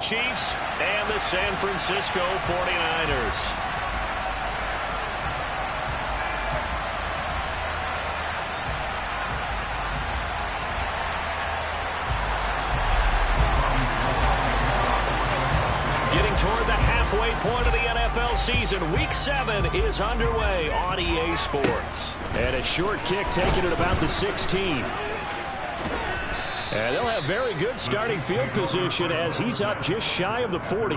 City Chiefs and the San Francisco 49ers. Toward the halfway point of the NFL season, Week 7 is underway on EA Sports. And a short kick taken at about the 16. And they'll have very good starting field position as he's up just shy of the 40.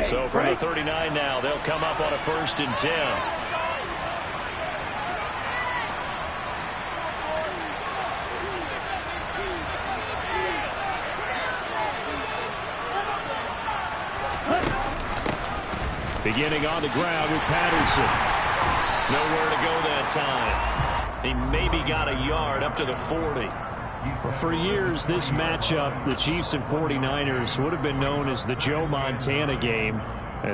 So from the 39 now, they'll come up on a 1st and 10. Beginning on the ground with Patterson. Nowhere to go that time. He maybe got a yard up to the 40. For years, this matchup, the Chiefs and 49ers, would have been known as the Joe Montana game.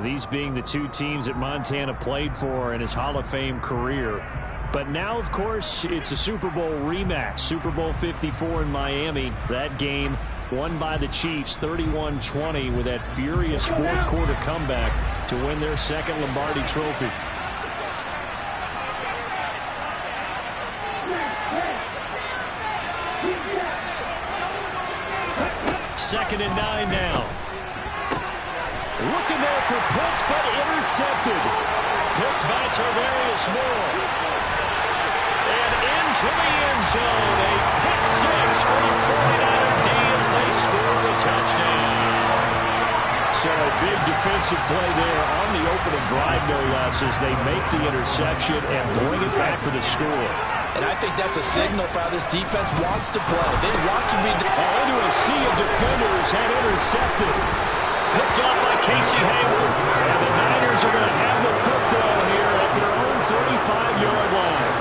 These being the two teams that Montana played for in his Hall of Fame career. But now, of course, it's a Super Bowl rematch. Super Bowl 54 in Miami. That game won by the Chiefs 31-20 with that furious fourth quarter comeback to win their second Lombardi trophy. Second and 9 now. Looking there for Pitts, but intercepted. Picked by Tarvarius Moore. And into the end zone. A pick six for the 49er D as they score a touchdown. So a big defensive play there on the opening drive, no less, as they make the interception and bring it back for the score. And I think that's a signal for how this defense wants to play. They want to be into a sea of defenders and intercepted. Picked off by Casey Hayward. And the Niners are going to have the football here at their own 35-yard line.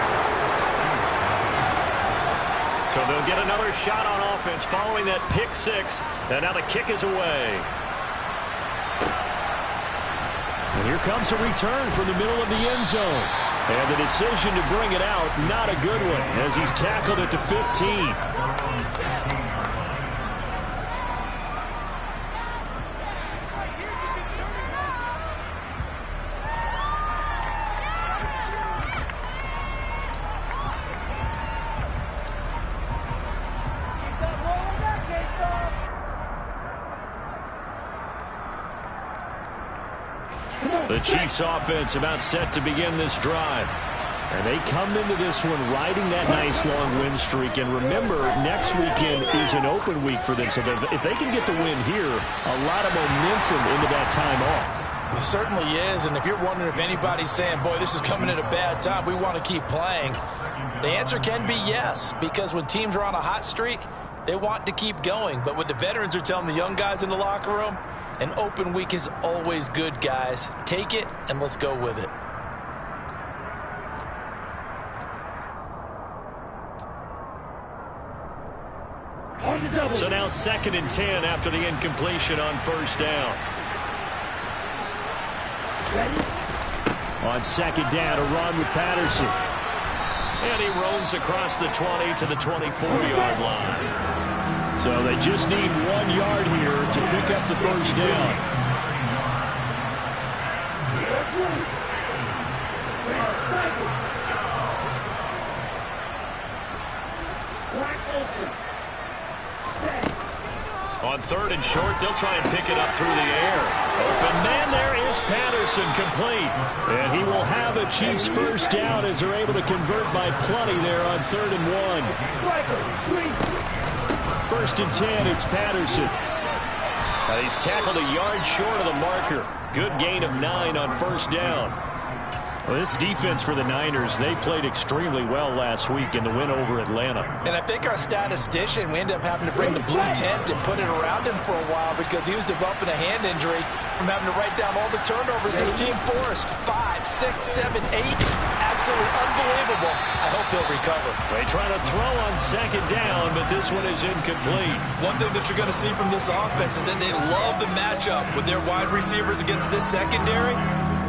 So they'll get another shot on offense following that pick six. And now the kick is away. And here comes a return from the middle of the end zone. And the decision to bring it out, not a good one, as he's tackled at the 15. The Chiefs offense about set to begin this drive. And they come into this one riding that nice long win streak. And remember, next weekend is an open week for them. So if they can get the win here, a lot of momentum into that time off. It certainly is. And if you're wondering if anybody's saying, boy, this is coming at a bad time, we want to keep playing, the answer can be yes. Because when teams are on a hot streak, they want to keep going. But what the veterans are telling the young guys in the locker room, an open week is always good, guys. Take it, and let's go with it. So now 2nd and 10 after the incompletion on first down. On 2nd down, a run with Patterson. And he roams across the 20 to the 24-yard line. So they just need 1 yard here to pick up the first down. On 3rd and short, they'll try and pick it up through the air. Open man, there is Patterson, complete. And he will have a Chiefs first down as they're able to convert by plenty there on 3rd and 1. 1st and 10, it's Patterson. And he's tackled a yard short of the marker. Good gain of 9 on first down. Well, this defense for the Niners, they played extremely well last week in the win over Atlanta. And I think our statistician, we ended up having to bring the blue tent and put it around him for a while because he was developing a hand injury from having to write down all the turnovers his team forced. 5, 6, 7, 8. Absolutely unbelievable. I hope he'll recover. They try to throw on second down, but this one is incomplete. One thing that you're going to see from this offense is that they love the matchup with their wide receivers against this secondary.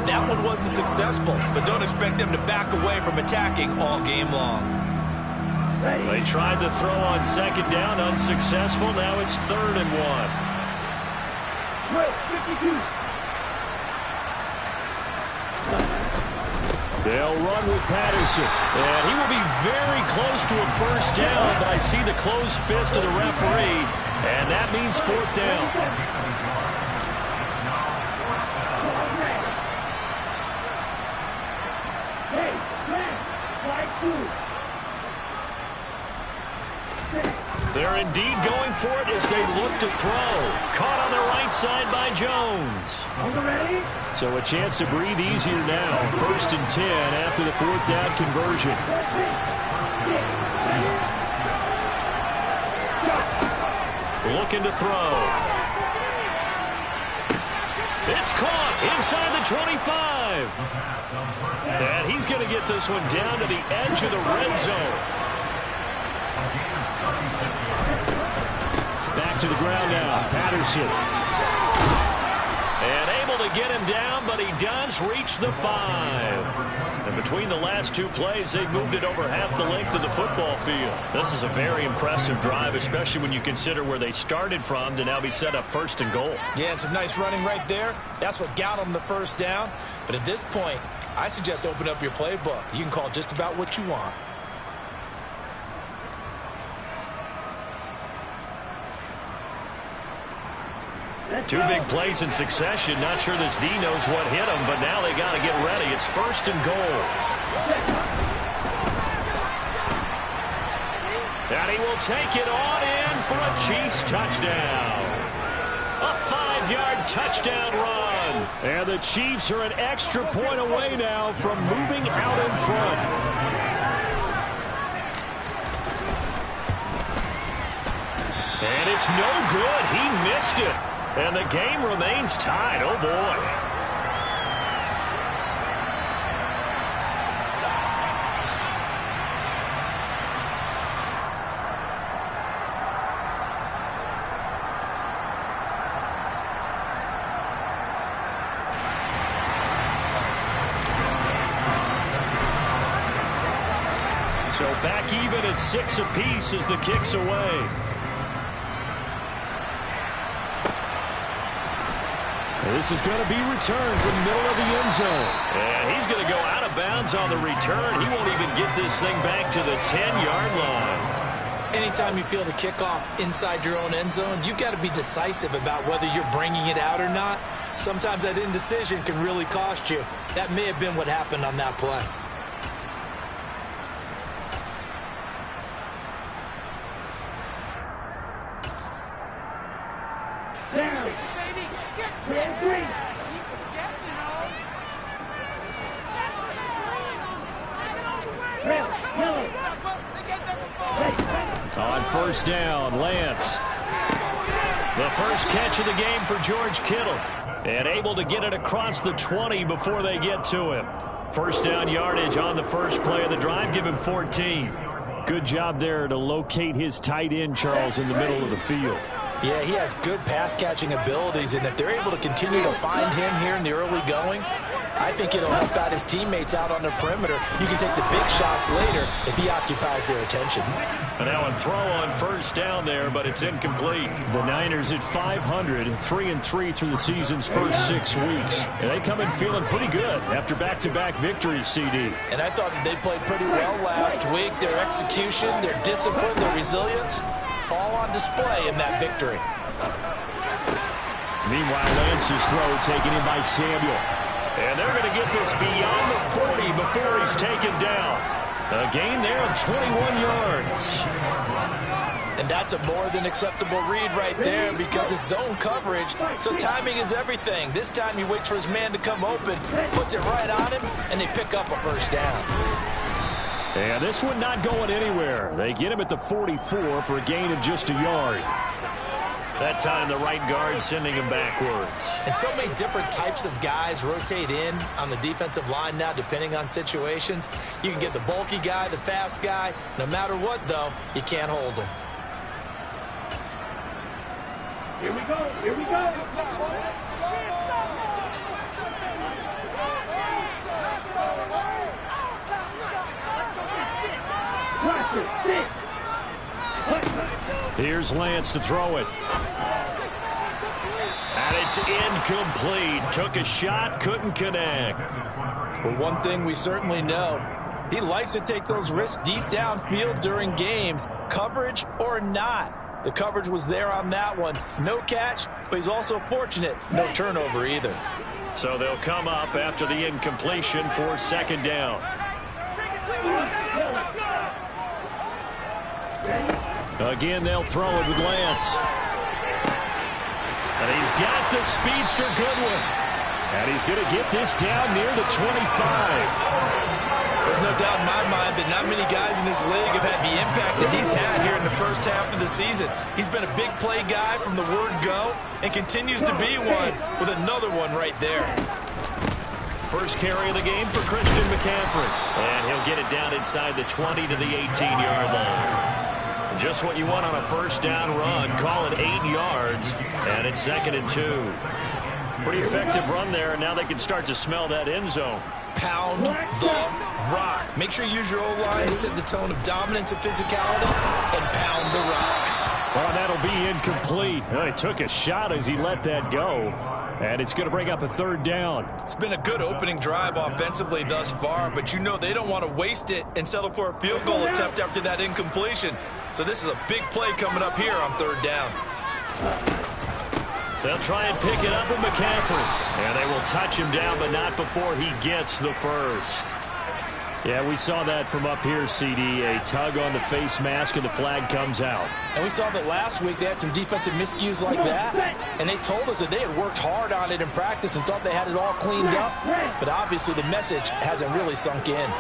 That one wasn't successful, but don't expect them to back away from attacking all game long. They tried to throw on second down, unsuccessful. Now it's 3rd and 1. They'll run with Patterson, and he will be very close to a first down, but I see the closed fist of the referee, and that means 4th down. They're indeed going for it as they look to throw. Caught on the right side by Jones. So a chance to breathe easier now. 1st and 10 after the 4th down conversion. Looking to throw. It's caught inside the 25. And he's going to get this one down to the edge of the red zone. Back to the ground now. Patterson. And able to get him down, but he does reach the 5. And between the last 2 plays, they've moved it over half the length of the football field. This is a very impressive drive, especially when you consider where they started from to now be set up 1st and goal. Yeah, and some nice running right there. That's what got them the first down. But at this point, I suggest open up your playbook. You can call just about what you want. Two big plays in succession. Not sure this D knows what hit him, but now they got to get ready. It's 1st and goal. And he will take it on in for a Chiefs touchdown. A 5-yard touchdown run. And the Chiefs are an extra point away now from moving out in front. And it's no good. He missed it. And the game remains tied. Oh, boy. So back even at 6 apiece as the kick's away. This is going to be returned from the middle of the end zone. And he's going to go out of bounds on the return. He won't even get this thing back to the 10-yard line. Anytime you feel the kickoff inside your own end zone, you've got to be decisive about whether you're bringing it out or not. Sometimes that indecision can really cost you. That may have been what happened on that play. On 1st down, Lance. The first catch of the game for George Kittle. And able to get it across the 20 before they get to him. 1st down yardage on the first play of the drive. Give him 14. Good job there to locate his tight end, Charles, in the middle of the field. Yeah, he has good pass-catching abilities, and if they're able to continue to find him here in the early going, I think it'll help out his teammates out on the perimeter. You can take the big shots later if he occupies their attention. And now a throw on 1st down there, but it's incomplete. The Niners at 500, 3-3 through the season's first 6 weeks. And they come in feeling pretty good after back-to-back victories, CD. And I thought that they played pretty well last week. Their execution, their discipline, their resilience, all on display in that victory. Meanwhile, Lance's throw taken in by Samuel. And they're going to get this beyond the 40 before he's taken down. A gain there of 21 yards. And that's a more than acceptable read right there because it's zone coverage, so timing is everything. This time he waits for his man to come open, puts it right on him, and they pick up a first down. And this one not going anywhere. They get him at the 44 for a gain of just a yard. That time the right guard sending him backwards. And so many different types of guys rotate in on the defensive line now depending on situations. You can get the bulky guy, the fast guy. No matter what, though, you can't hold them. Here we go. Here we go. Here's Lance to throw it. And it's incomplete. Took a shot, couldn't connect. Well, one thing we certainly know, he likes to take those risks deep downfield during games, coverage or not. The coverage was there on that one. No catch, but he's also fortunate. No turnover either. So they'll come up after the incompletion for second down. Again, they'll throw it with Lance. And he's got the speedster Goodwin. And he's going to get this down near the 25. There's no doubt in my mind that not many guys in this league have had the impact that he's had here in the first half of the season. He's been a big play guy from the word go and continues to be one with another one right there. First carry of the game for Christian McCaffrey. And he'll get it down inside the 20 to the 18-yard line. Just what you want on a first down run. Call it 8 yards, and it's 2nd and 2. Pretty effective run there, and now they can start to smell that end zone. Pound the rock. Make sure you use your O-line to set the tone of dominance and physicality, and pound the rock. Well, that'll be incomplete. Well, he took a shot as he let that go. And it's going to bring up a third down. It's been a good opening drive offensively thus far, but you know they don't want to waste it and settle for a field goal attempt after that incompletion. So this is a big play coming up here on third down. They'll try and pick it up with McCaffrey. And they will touch him down, but not before he gets the first. Yeah, we saw that from up here, CD. A tug on the face mask, and the flag comes out. And we saw that last week they had some defensive miscues like that. And they told us that they had worked hard on it in practice and thought they had it all cleaned up. But obviously the message hasn't really sunk in.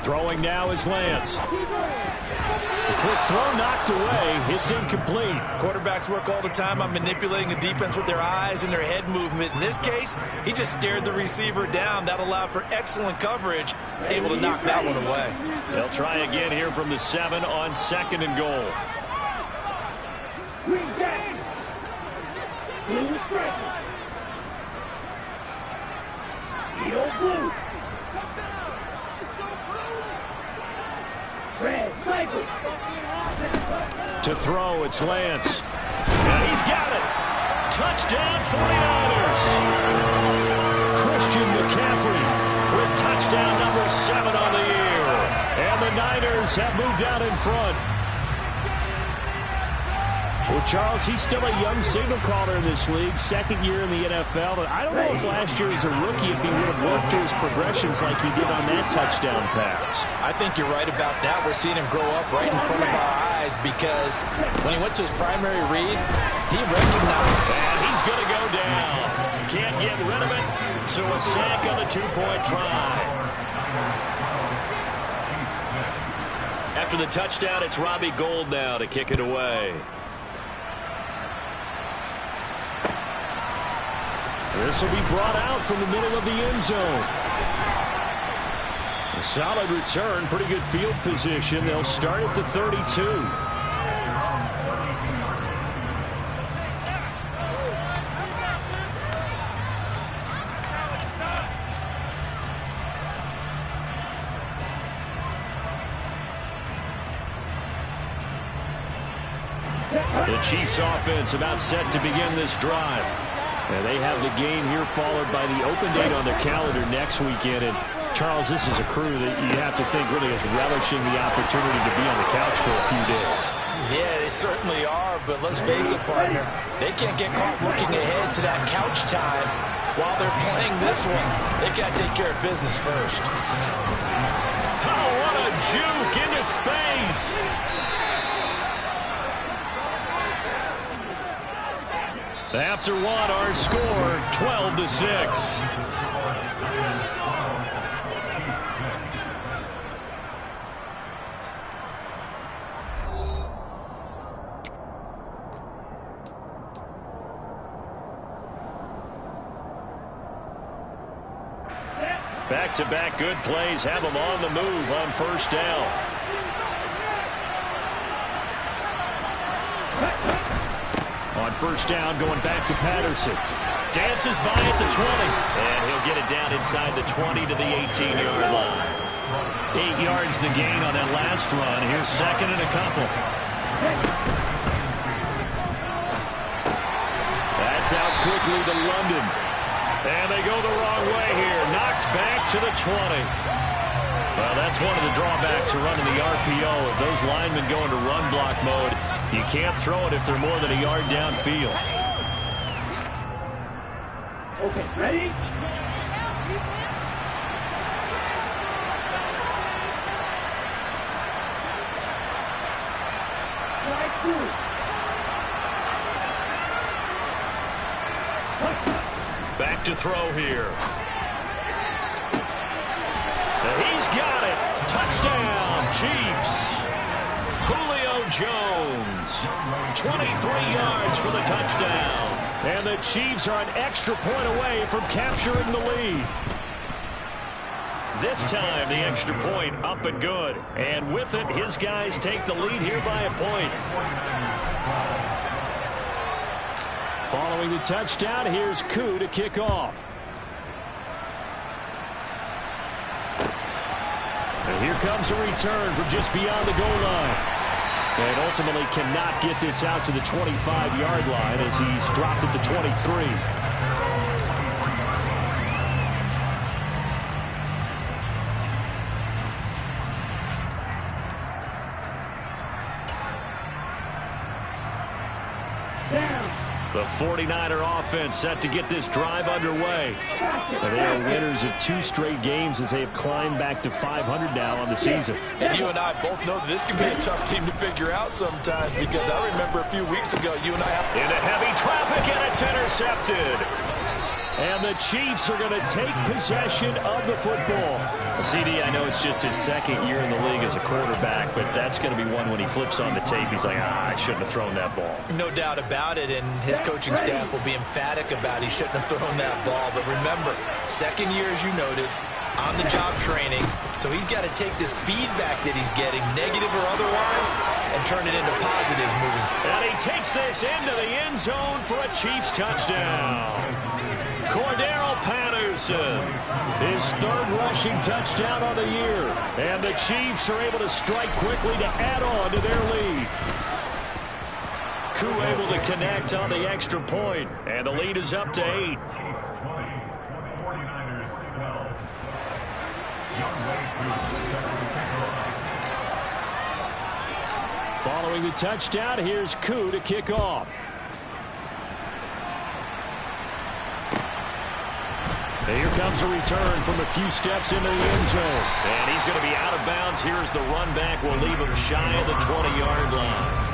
Throwing now is Lance. The quick throw knocked away. It's incomplete. Quarterbacks work all the time on manipulating a defense with their eyes and their head movement. In this case, he just stared the receiver down. That allowed for excellent coverage, able to knock that one away. They'll try again here from the 7 on 2nd and goal. To throw, it's Lance. And he's got it. Touchdown, 49ers. Christian McCaffrey with touchdown number 7 on the year. And the Niners have moved out in front. Well, Charles, he's still a young signal caller in this league, second year in the NFL. But I don't know if last year as a rookie if he would have worked through his progressions like he did on that touchdown pass. I think you're right about that. We're seeing him grow up right in front of our eyes because when he went to his primary read, he recognized. And he's going to go down. Can't get rid of it, so a sack on the 2-point try. After the touchdown, it's Robbie Gould now to kick it away. This will be brought out from the middle of the end zone. A solid return, pretty good field position. They'll start at the 32. The Chiefs offense about set to begin this drive. And they have the game here followed by the open date on their calendar next weekend. And Charles, this is a crew that you have to think really is relishing the opportunity to be on the couch for a few days. Yeah, they certainly are, but let's face it, partner. They can't get caught looking ahead to that couch time while they're playing this one. They got to take care of business first. Oh, what a juke into space. After one, our score, 12-6. Back-to-back good plays have them on the move on first down. On first down, going back to Patterson. Dances by at the 20. And he'll get it down inside the 20 to the 18-yard line. 8 yards the gain on that last run. Here's second and a couple. That's out quickly to London. And they go the wrong way here. Knocked back to the 20. Well, that's one of the drawbacks of running the RPO. If those linemen go into run block mode, you can't throw it if they're more than a yard downfield. Okay, ready? Strike two. Back to throw here. He's got it. Touchdown, Chiefs. Julio Jones. 23 yards for the touchdown. And the Chiefs are an extra point away from capturing the lead. This time, the extra point up and good. And with it, his guys take the lead here by a point. Following the touchdown, here's KIDD to kick off. And here comes a return from just beyond the goal line. And ultimately cannot get this out to the 25-yard line as he's dropped it to 23. The 49er offense set to get this drive underway. And they are winners of 2 straight games as they have climbed back to 500 now on the season. And you and I both know that this can be a tough team to figure out sometimes, because I remember a few weeks ago you and I... Into heavy traffic, and it's intercepted. And the Chiefs are going to take possession of the football. CD, I know it's just his second year in the league as a quarterback, but that's going to be one when he flips on the tape. He's like, I shouldn't have thrown that ball. No doubt about it, and his coaching staff will be emphatic about he shouldn't have thrown that ball. But remember, second year, as you noted, on-the-job training, so he's got to take this feedback that he's getting, negative or otherwise, and turn it into positives moving. And he takes this into the end zone for a Chiefs touchdown. Cordero Patterson, his 3rd rushing touchdown on the year. And the Chiefs are able to strike quickly to add on to their lead. Koo able to connect on the extra point, and the lead is up to 8. Following the touchdown, here's Koo to kick off. And here comes a return from a few steps into the end zone. And he's going to be out of bounds. Here's the run back. We'll leave him shy of the 20-yard line.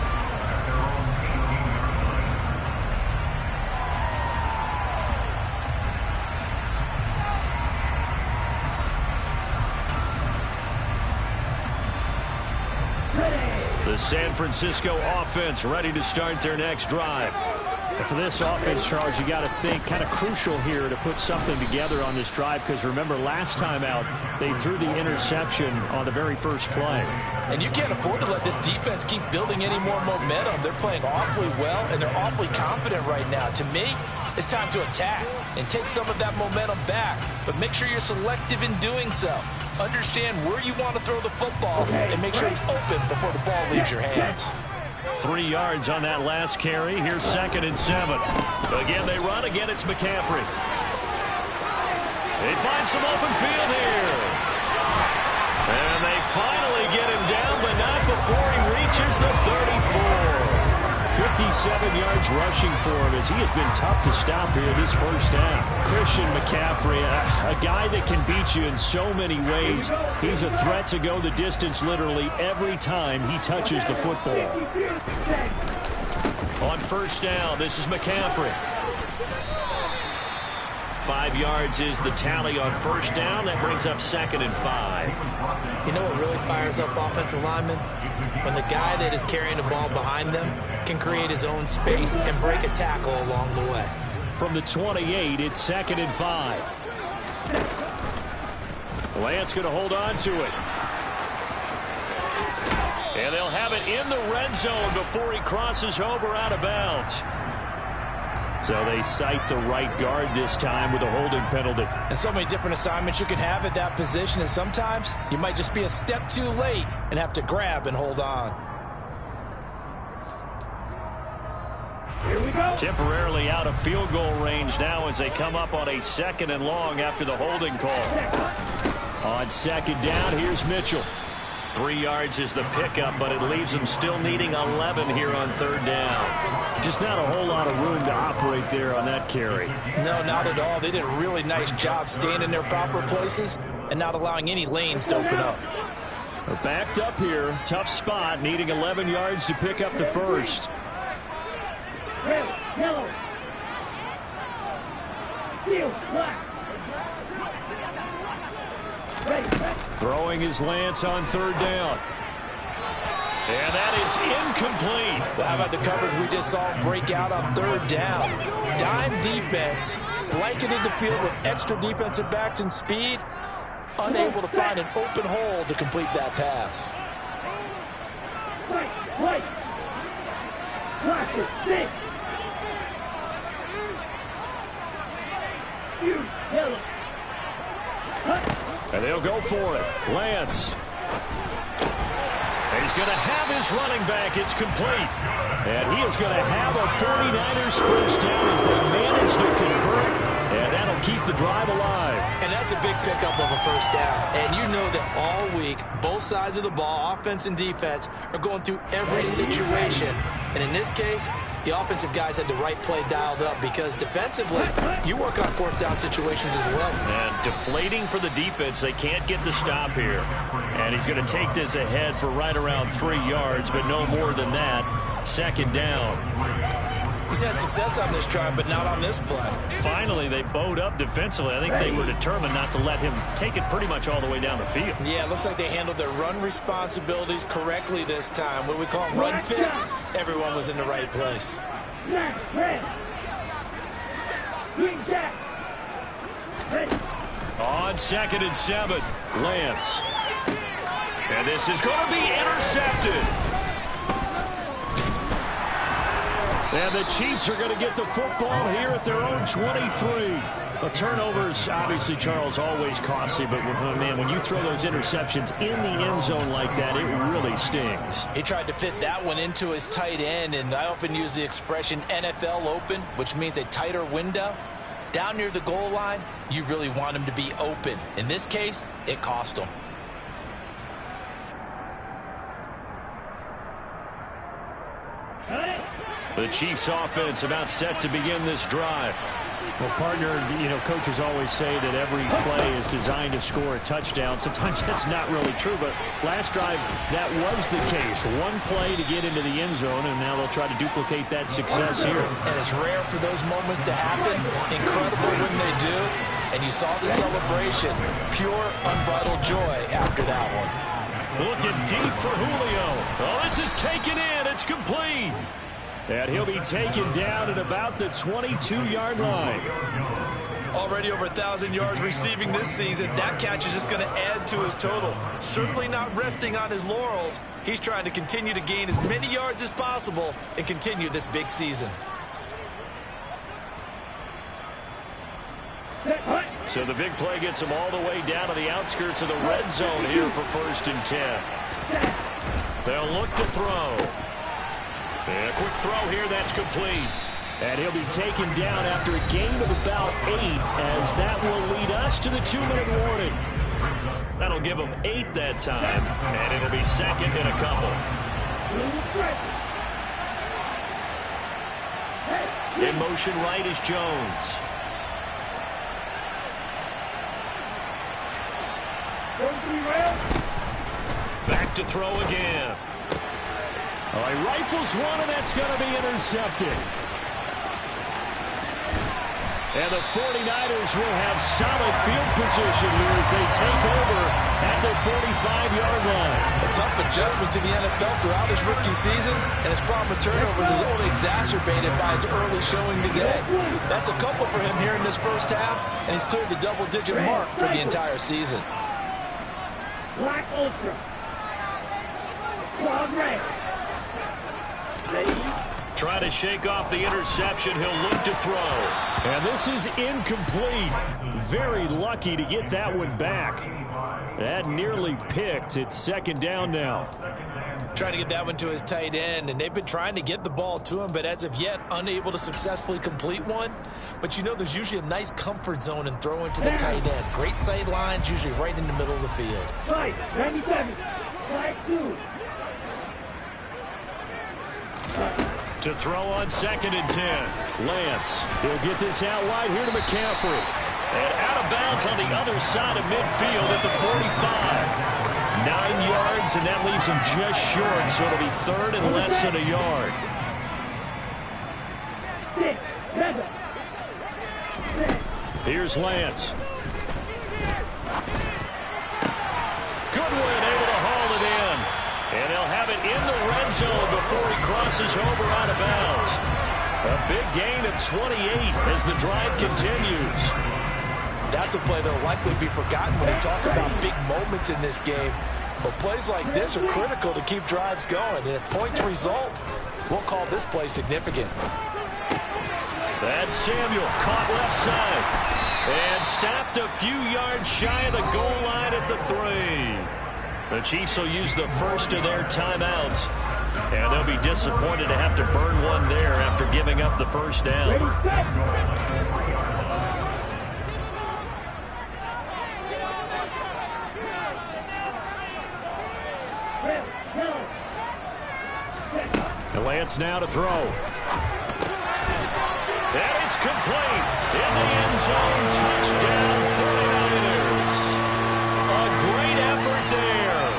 The San Francisco offense ready to start their next drive. And for this offense, Charles, you got to think kind of crucial here to put something together on this drive, because remember, last time out, they threw the interception on the very first play. And you can't afford to let this defense keep building any more momentum. They're playing awfully well, and they're awfully confident right now. To me, it's time to attack and take some of that momentum back. But make sure you're selective in doing so. Understand where you want to throw the football and make sure it's open before the ball leaves your hands. 3 yards on that last carry. Here's 2nd and 7. Again, they run. Again, it's McCaffrey. They find some open field here. And they finally get him down, but not before he reaches the 34. 50 57 yards rushing for him as he has been tough to stop here this first half. Christian McCaffrey, a guy that can beat you in so many ways. He's a threat to go the distance literally every time he touches the football. On first down, this is McCaffrey. 5 yards is the tally on first down. That brings up 2nd and 5. You know what really fires up offensive linemen? When the guy that is carrying the ball behind them can create his own space and break a tackle along the way. From the 28, it's 2nd and 5. Lance going to hold on to it. And they'll have it in the red zone before he crosses over out of bounds. So they cite the right guard this time with a holding penalty. And so many different assignments you can have at that position, and sometimes you might just be a step too late and have to grab and hold on. Here we go. Temporarily out of field goal range now as they come up on a 2nd and long after the holding call. On 2nd down, here's Mitchell. 3 yards is the pickup, but it leaves them still needing 11 here on 3rd down. Just not a whole lot of room to operate there on that carry. No, not at all. They did a really nice job staying in their proper places and not allowing any lanes to open up. They're backed up here. Tough spot, needing 11 yards to pick up the first. Red, yellow. Field, black. Ready. Throwing his Lance on 3rd down. And that is incomplete. Well, how about the coverage we just saw break out on 3rd down? Dime defense, blanketed the field with extra defensive backs and speed, unable to find an open hole to complete that pass. Right. Watch it, six. Huge, yellow. And they'll go for it. Lance. He's going to have his running back. It's complete. And he is going to have a 49ers first down as they manage to convert. And that'll keep the drive alive. And that's a big pickup of a first down. And you know that all week, both sides of the ball, offense and defense, are going through every situation. And in this case, the offensive guys had the right play dialed up because defensively, you work on 4th down situations as well. And deflating for the defense. They can't get the stop here. And he's going to take this ahead for right around 3 yards, but no more than that. 2nd down. He's had success on this drive, but not on this play. Finally, they bowed up defensively. I think they were determined not to let him take it pretty much all the way down the field. Yeah, it looks like they handled their run responsibilities correctly this time. What we call run fits, everyone was in the right place. Black, red. Green, jack. Ready. On 2nd and 7, Lance. And this is going to be intercepted. And the Chiefs are going to get the football here at their own 23. The turnovers, obviously, Charles, always costly. But, man, when you throw those interceptions in the end zone like that, it really stings. He tried to fit that one into his tight end, and I often use the expression NFL open, which means a tighter window. Down near the goal line, you really want him to be open. In this case, it cost him. The Chiefs offense about set to begin this drive. Well, partner, coaches always say that every play is designed to score a touchdown. Sometimes that's not really true, but last drive, that was the case. One play to get into the end zone, and now they'll try to duplicate that success here. And it's rare for those moments to happen. Incredible when they do. And you saw the celebration. Pure, unbridled joy after that one. Looking deep for Julio. Oh, this is taken in. It's complete. And he'll be taken down at about the 22-yard line. Already over 1,000 yards receiving this season. That catch is just going to add to his total. Certainly not resting on his laurels. He's trying to continue to gain as many yards as possible and continue this big season. So the big play gets him all the way down to the outskirts of the red zone here for 1st and 10. They'll look to throw. And a quick throw here, that's complete. And he'll be taken down after a gain of about 8, as that will lead us to the 2-minute warning. That'll give him 8 that time, and it'll be 2nd and a couple. In motion right is Jones. Back to throw again. Oh, he rifles one, and that's going to be intercepted. And the 49ers will have solid field position here as they take over at their 45-yard line. A tough adjustment to the NFL throughout his rookie season, and his problem with turnovers is only exacerbated by his early showing today. That's a couple for him here in this first half, and he's cleared the double-digit mark for the entire season. Black Ultra. Club red. Trying to shake off the interception. He'll look to throw. And this is incomplete. Very lucky to get that one back. That nearly picked. It's second down now. Trying to get that one to his tight end, and they've been trying to get the ball to him, but as of yet, unable to successfully complete one. But you know there's usually a nice comfort zone in throwing to the tight end. Great sight lines, usually right in the middle of the field. 97. Strike 2. To throw on 2nd and 10. Lance, he'll get this out wide here to McCaffrey. And out of bounds on the other side of midfield at the 45. 9 yards, and that leaves him just short, so it'll be third and less than a yard. 6, 7. Here's Lance. Goodwin able to haul it in. And they'll have it in the red zone before he crosses over out of bounds. A big gain of 28 as the drive continues. That's a play that will likely be forgotten when we talk about big moments in this game. But plays like this are critical to keep drives going. And if points result, we'll call this play significant. That's Samuel, caught left side. And stopped a few yards shy of the goal line at the 3. The Chiefs will use the first of their timeouts. And they'll be disappointed to have to burn one there after giving up the first down. Ready, set. And Lance now to throw. And it's complete. In the end zone, touchdown 49ers. A great effort there.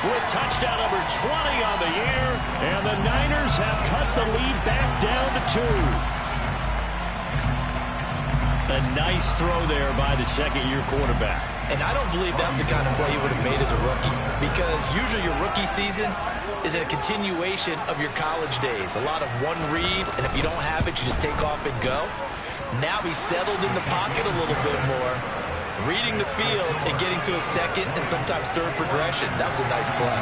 With touchdown number 20 on the year. And the Niners have cut the lead back down to 2. A nice throw there by the second-year quarterback. And I don't believe that was the kind of play he would have made as a rookie. Because usually your rookie season is a continuation of your college days. A lot of one read, and if you don't have it, you just take off and go. Now he's settled in the pocket a little bit more, reading the field and getting to a second and sometimes third progression. That was a nice play.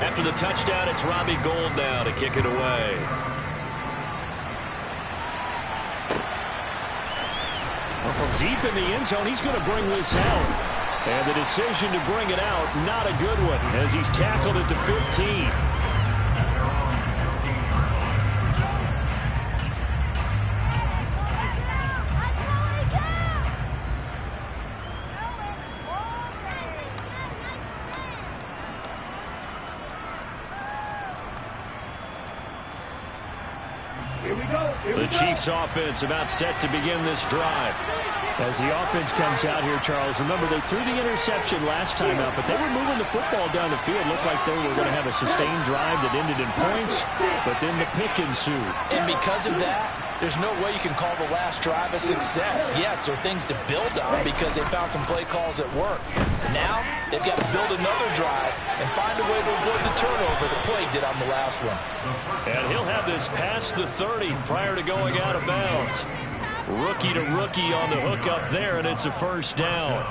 After the touchdown, it's Robbie Gould now to kick it away. Well, from deep in the end zone, he's going to bring this out. And the decision to bring it out, not a good one, as he's tackled at the 15. The Chiefs offense about set to begin this drive. As the offense comes out here, Charles, remember they threw the interception last time out, but they were moving the football down the field. Looked like they were going to have a sustained drive that ended in points, but then the pick ensued. And because of that, there's no way you can call the last drive a success. Yes, there are things to build on because they found some play calls at work. Now, they've got to build another drive and find a way to avoid the turnover the play did on the last one. And he'll have this past the 30 prior to going out of bounds. Rookie to rookie on the hook up there, and it's a first down.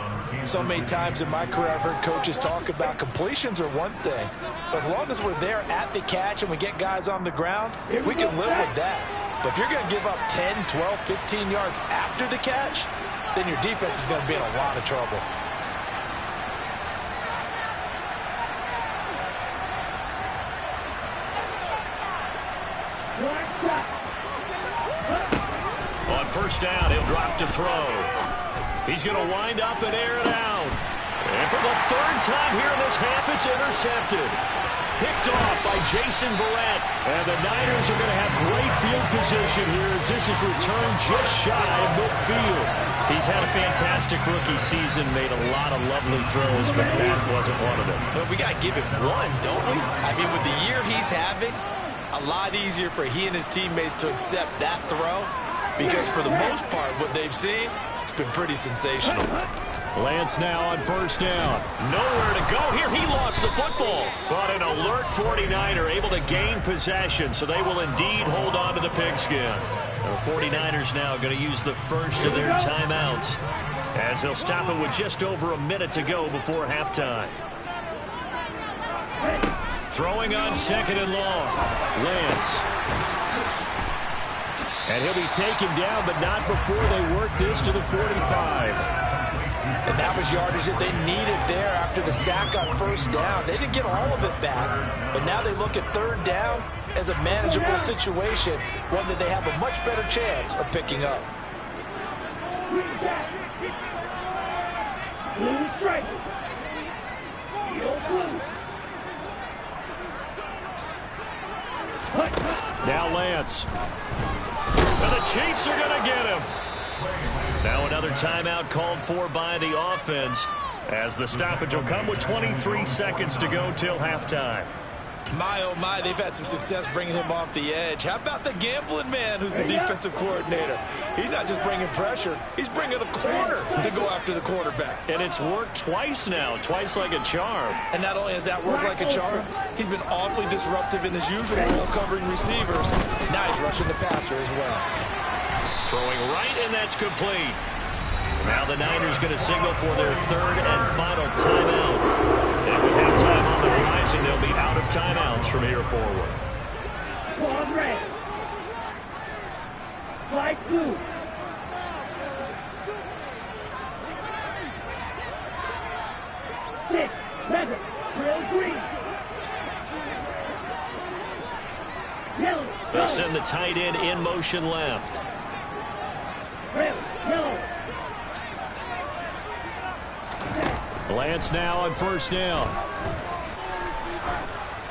So many times in my career I've heard coaches talk about completions are one thing. But as long as we're there at the catch and we get guys on the ground, we can live with that. But if you're going to give up 10, 12, 15 yards after the catch, then your defense is going to be in a lot of trouble. On first down, he'll drop to throw. He's going to wind up and air it out. And for the third time here in this half, it's intercepted. Picked off by Jason Verrett. And the Niners are going to have great field position here as this is returned just shy of midfield. He's had a fantastic rookie season, made a lot of lovely throws, but that wasn't one of them. But we got to give him one, don't we? I mean, with the year he's having, a lot easier for he and his teammates to accept that throw because for the most part, what they've seen, it's been pretty sensational. Lance now on first down. Nowhere to go here. He lost the football. But an alert 49er able to gain possession, so they will indeed hold on to the pigskin. The 49ers now going to use the first of their timeouts as they'll stop it with just over a minute to go before halftime. Throwing on second and long. Lance. And he'll be taken down, but not before they work this to the 45. And that was yardage that they needed there after the sack on first down. They didn't get all of it back, but now they look at third down as a manageable situation, one that they have a much better chance of picking up. Now Lance. And the Chiefs are going to get him. Now another timeout called for by the offense as the stoppage will come with 23 seconds to go till halftime. My, oh my, they've had some success bringing him off the edge. How about the gambling man who's the defensive coordinator? He's not just bringing pressure. He's bringing a corner to go after the quarterback. And it's worked twice now, twice like a charm. And not only has that worked like a charm, he's been awfully disruptive in his usual role covering receivers. Now he's rushing the passer as well. Throwing right, and that's complete. Now the Niners going to signal for their third and final timeout. And with halftime on the horizon, they'll be out of timeouts from here forward. Ball red. Flight 2. Six. Red. Trail green. Yellow. They'll send the tight end in motion left. Trail. Yellow. Lance now on first down.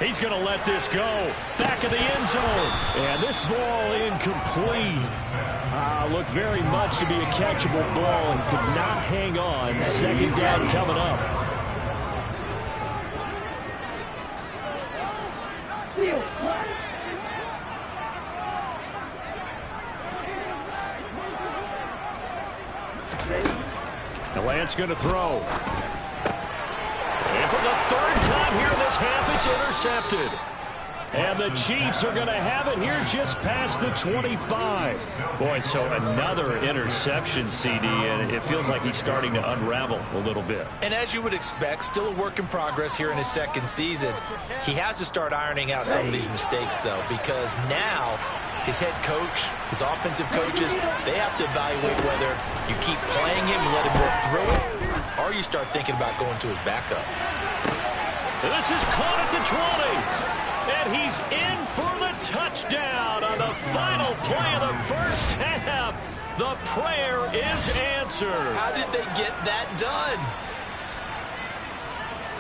He's going to let this go. Back of the end zone. And this ball incomplete. Looked very much to be a catchable ball and could not hang on. Second down coming up. And Lance going to throw. And for the third time here in this half, it's intercepted. And the Chiefs are going to have it here just past the 25. Boy, so another interception, CD, and it feels like he's starting to unravel a little bit. And as you would expect, still a work in progress here in his second season. He has to start ironing out some of these mistakes, though, because now his head coach, his offensive coaches, they have to evaluate whether you keep playing him and let him work through it, or you start thinking about going to his backup. This is caught at the 20. And he's in for the touchdown on the final play of the first half. The prayer is answered. How did they get that done?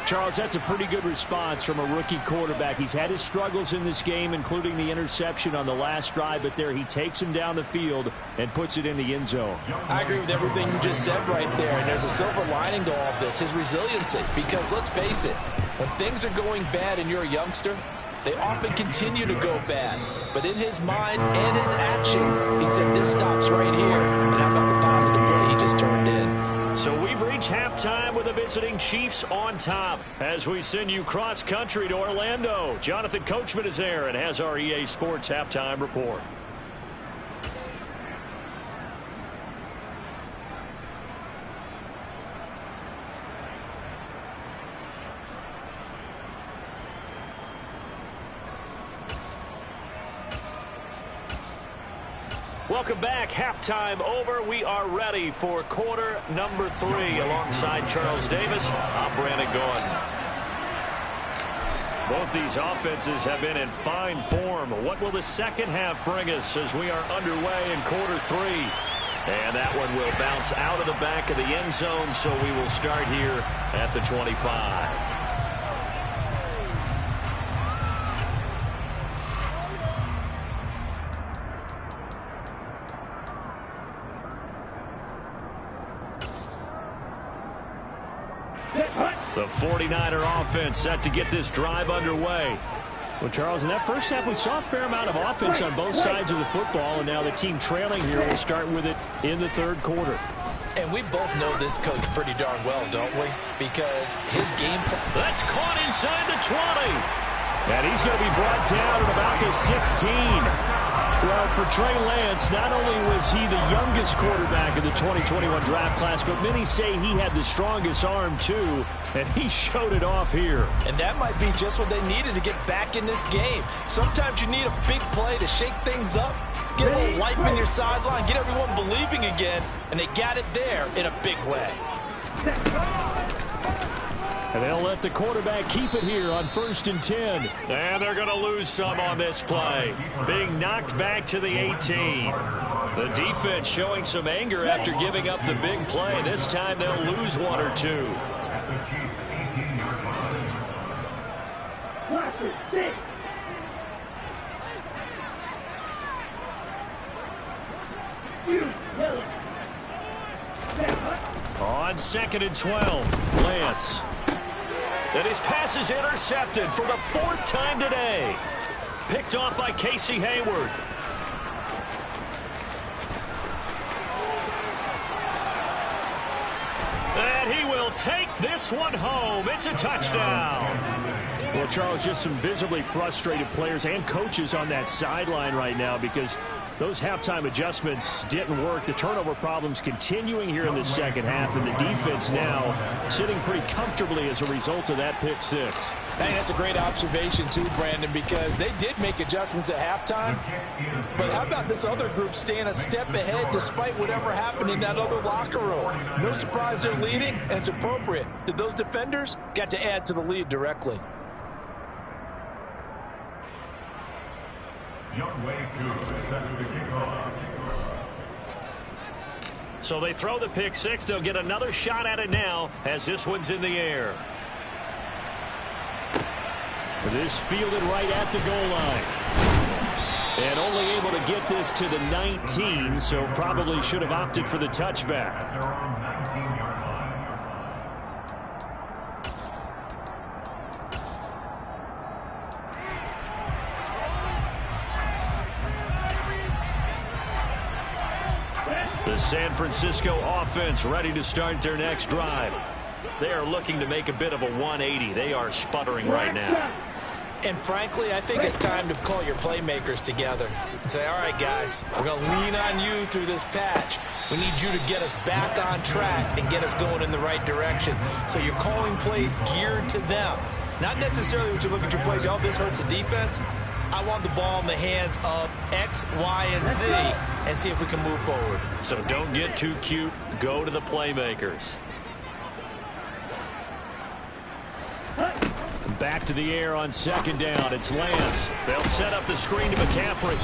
Charles, that's a pretty good response from a rookie quarterback. He's had his struggles in this game, including the interception on the last drive, but there he takes him down the field and puts it in the end zone. I agree with everything you just said right there, and there's a silver lining to all of this, his resiliency, because let's face it, when things are going bad and you're a youngster, they often continue to go bad. But in his mind and his actions, he said this stops right here. And how about the positive play he just turned in? So we've reached halftime with the visiting Chiefs on top as we send you cross-country to Orlando. Jonathan Coachman is there and has our EA Sports halftime report. Welcome back. Halftime over. We are ready for quarter number 3 alongside Charles Davis. I'm Brandon Gordon. Both these offenses have been in fine form. What will the second half bring us as we are underway in quarter 3? And that one will bounce out of the back of the end zone, so we will start here at the 25. The 49er offense set to get this drive underway. Well, Charles, in that first half, we saw a fair amount of offense on both sides of the football, and now the team trailing here will start with it in the third quarter. And we both know this coach pretty darn well, don't we? Because his game plan... That's caught inside the 20. And he's going to be brought down at about the 16. Well, for Trey Lance, not only was he the youngest quarterback in the 2021 draft class, but many say he had the strongest arm, too, and he showed it off here. And that might be just what they needed to get back in this game. Sometimes you need a big play to shake things up, get a little life in your sideline, get everyone believing again, and they got it there in a big way. And they'll let the quarterback keep it here on 1st and 10. And they're going to lose some on this play. Being knocked back to the 18. The defense showing some anger after giving up the big play. This time they'll lose one or two. On 2nd and 12, Lance. And his pass is intercepted for the 4th time today. Picked off by Casey Hayward. And he will take this one home. It's a touchdown. Well, Charles, just some visibly frustrated players and coaches on that sideline right now because those halftime adjustments didn't work. The turnover problems continuing here in the second half, and the defense now sitting pretty comfortably as a result of that pick six. Hey, that's a great observation too, Brandon, because they did make adjustments at halftime. But how about this other group staying a step ahead despite whatever happened in that other locker room? No surprise they're leading, and it's appropriate that those defenders got to add to the lead directly. So they throw the pick six. They'll get another shot at it now as this one's in the air. This fielded right at the goal line. And only able to get this to the 19, so probably should have opted for the touchback. The San Francisco offense ready to start their next drive. They are looking to make a bit of a 180. They are sputtering right now. And frankly, I think it's time to call your playmakers together and say, all right, guys, we're going to lean on you through this patch. We need you to get us back on track and get us going in the right direction. So you're calling plays geared to them. Not necessarily when you look at your plays, oh, this hurts the defense. I want the ball in the hands of X, Y, and Z and see if we can move forward. So don't get too cute. Go to the playmakers. Back to the air on 2nd down. It's Lance. They'll set up the screen to McCaffrey.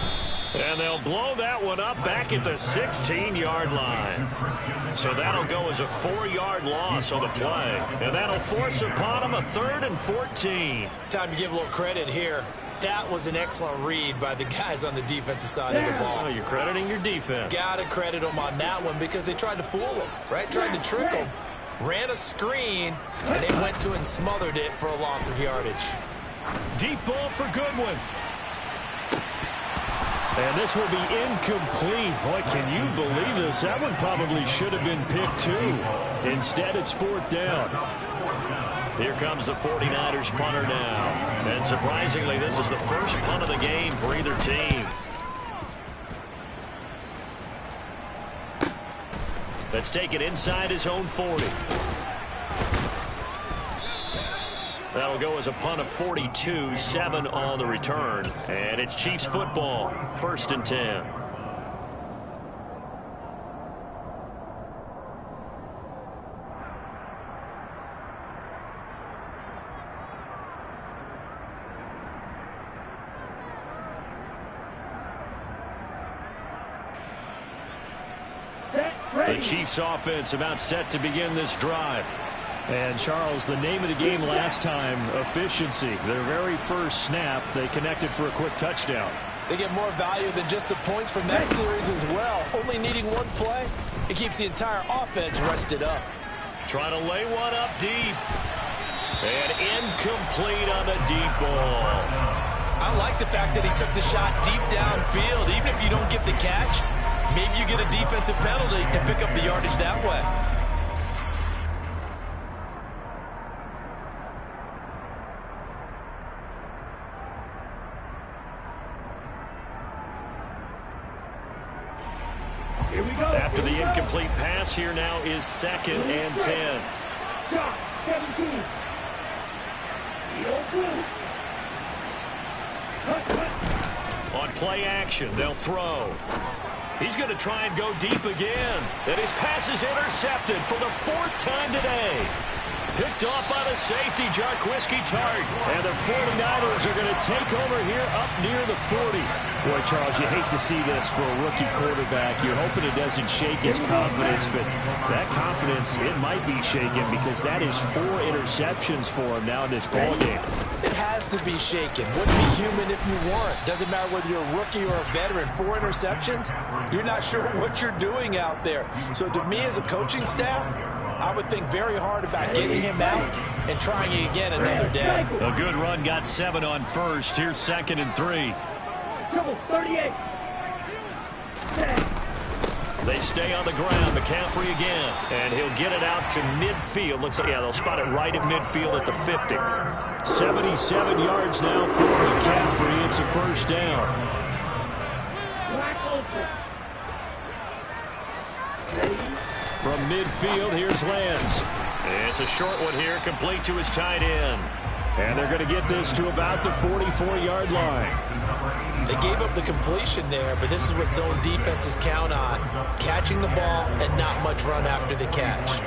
And they'll blow that one up back at the 16-yard line. So that'll go as a 4-yard loss on the play. And that'll force upon them a 3rd and 14. Time to give a little credit here. That was an excellent read by the guys on the defensive side of the ball. Oh, you're crediting your defense. Got to credit them on that one because they tried to fool them, right? Tried to trick them. Ran a screen, and they went to and smothered it for a loss of yardage. Deep ball for Goodwin. And this will be incomplete. Boy, can you believe this? That one probably should have been picked too. Instead, it's 4th down. Here comes the 49ers punter now. And surprisingly, this is the first punt of the game for either team. Let's take it inside his own 40. That'll go as a punt of 42, 7 on the return. And it's Chiefs football, 1st and 10. The Chiefs offense about set to begin this drive. And, Charles, the name of the game last time, efficiency. Their very first snap, they connected for a quick touchdown. They get more value than just the points from that series as well. Only needing one play, it keeps the entire offense rested up. Trying to lay one up deep. And incomplete on the deep ball. I like the fact that he took the shot deep downfield. Even if you don't get the catch, maybe you get a defensive penalty and pick up the yardage that way. Here we go. After the incomplete pass, here now is 2nd and 10. Shot 17. On play action, they'll throw. He's going to try and go deep again. And his pass is intercepted for the 4th time today. Picked off by the safety, Jarquiski Tart. And the 49ers are going to take over here up near the 40. Boy, Charles, you hate to see this for a rookie quarterback. You're hoping it doesn't shake his confidence, but that confidence, it might be shaken because that is 4 interceptions for him now in this ballgame. It has to be shaken. Wouldn't be human if you weren't. Doesn't matter whether you're a rookie or a veteran. 4 interceptions, you're not sure what you're doing out there. So to me as a coaching staff, I would think very hard about getting him out and trying it again another day. A good run, got 7 on first. Here's 2nd and 3. Trouble 38. They stay on the ground. McCaffrey again. And he'll get it out to midfield. Looks like, yeah, they'll spot it right at midfield at the 50. 77 yards now for McCaffrey. It's a first down. Black open. From midfield, here's Lance. It's a short one here, complete to his tight end. And they're going to get this to about the 44-yard line. They gave up the completion there, but this is what zone defenses count on. Catching the ball and not much run after the catch.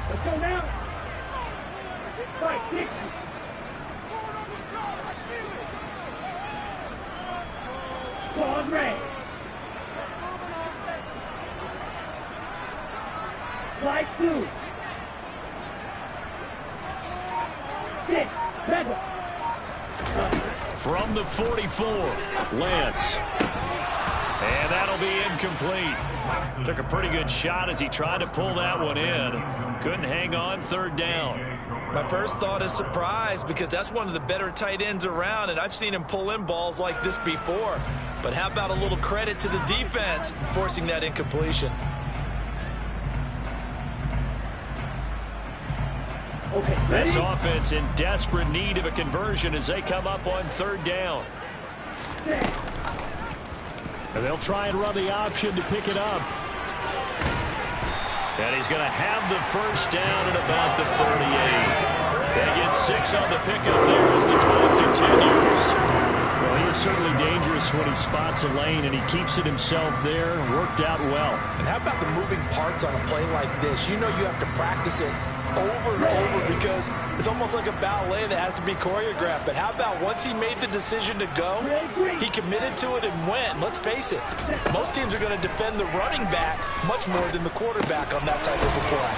Let's go now. 5-6. On red. Slide 2. 6. Rebel. From the 44, Lance. And that'll be incomplete. Took a pretty good shot as he tried to pull that one in. Couldn't hang on, 3rd down. My first thought is surprise because that's one of the better tight ends around, and I've seen him pull in balls like this before. But how about a little credit to the defense forcing that incompletion? Okay, This ready? offense in desperate need of a conversion as they come up on 3rd down. And they'll try and run the option to pick it up. And he's going to have the first down at about the 38. They get 6 on the pickup there as the drive continues. Well, he is certainly dangerous when he spots a lane, and he keeps it himself there. Worked out well. And how about the moving parts on a play like this? You know you have to practice it over and over because it's almost like a ballet that has to be choreographed. But how about once he made the decision to go, he committed to it and went. Let's face it, most teams are going to defend the running back much more than the quarterback on that type of a play.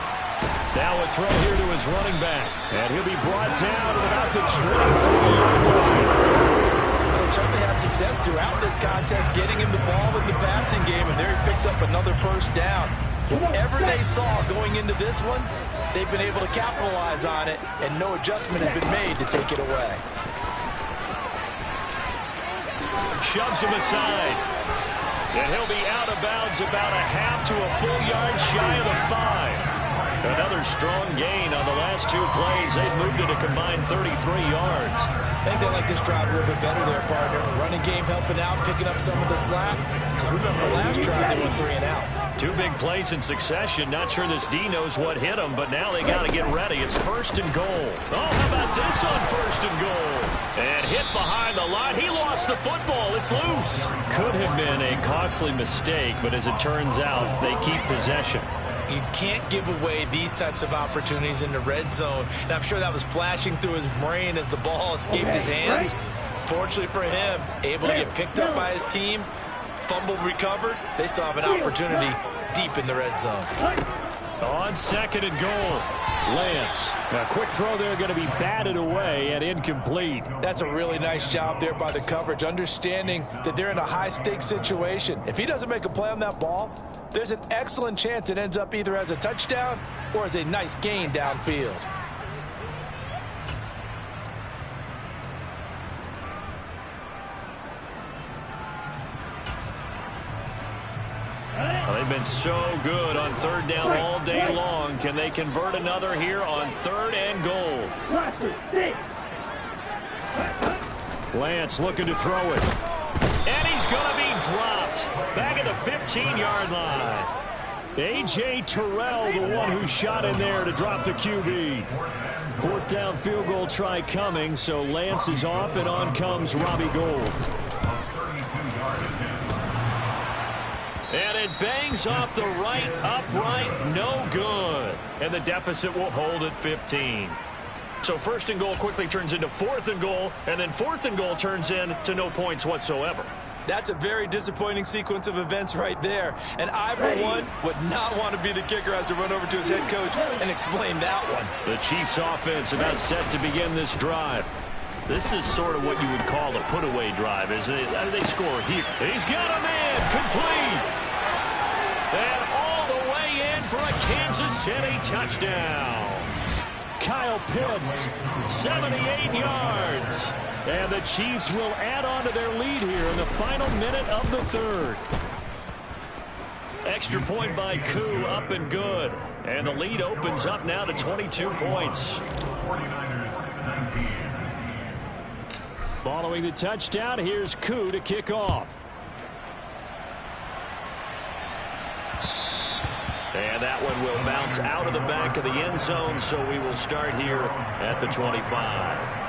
Now a throw here to his running back. And he'll be brought down at about the 24-yard line. They certainly had success throughout this contest getting him the ball in the passing game, and there he picks up another first down. Whatever they saw going into this one, they've been able to capitalize on it, and no adjustment has been made to take it away. Shoves him aside. And he'll be out of bounds about a half to a full yard shy of the 5. Another strong gain on the last 2 plays. They've moved it a combined 33 yards. I think they like this drive a little bit better there, partner. Running game helping out, picking up some of the slack. Because remember, last drive they went 3 and out. 2 big plays in succession. Not sure this D knows what hit him, but now they got to get ready. It's 1st and goal. Oh, how about this on 1st and goal? And hit behind the line. He lost the football. It's loose. Could have been a costly mistake, but as it turns out, they keep possession. You can't give away these types of opportunities in the red zone. And I'm sure that was flashing through his brain as the ball escaped his hands. Fortunately for him, able to get picked up by his team, fumbled, recovered. They still have an opportunity deep in the red zone. On 2nd and goal, Lance. A quick throw there, going to be batted away and incomplete. That's a really nice job there by the coverage, understanding that they're in a high-stakes situation. If he doesn't make a play on that ball, there's an excellent chance it ends up either as a touchdown or as a nice gain downfield. Well, they've been so good on 3rd down all day long. Can they convert another here on 3rd and goal? Lance looking to throw it. And he's going to be dropped. Back at the 15-yard line. A.J. Terrell, the one who shot in there to drop the QB. 4th down field goal try coming, so Lance is off, and on comes Robbie Gould. And it bangs off the right upright, no good. And the deficit will hold at 15. So 1st and goal quickly turns into 4th and goal, and then 4th and goal turns into no points whatsoever. That's a very disappointing sequence of events right there. And I, for one, would not want to be the kicker who has to run over to his head coach and explain that one. The Chiefs offense about set to begin this drive. This is sort of what you would call a put-away drive, isn't it? They score here. He's got him in, complete. And all the way in for a Kansas City touchdown. Kyle Pitts, 78 yards. And the Chiefs will add on to their lead here in the final minute of the 3rd. Extra point by Koo, up and good. And the lead opens up now to 22 points. Following the touchdown, here's Koo to kick off. And that one will bounce out of the back of the end zone, so we will start here at the 25.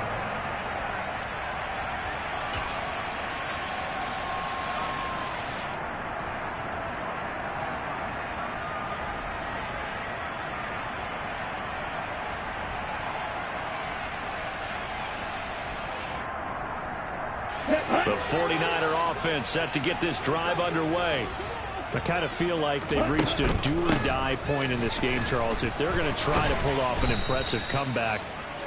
The 49er offense set to get this drive underway. I kind of feel like they've reached a do-or-die point in this game, Charles. If they're going to try to pull off an impressive comeback,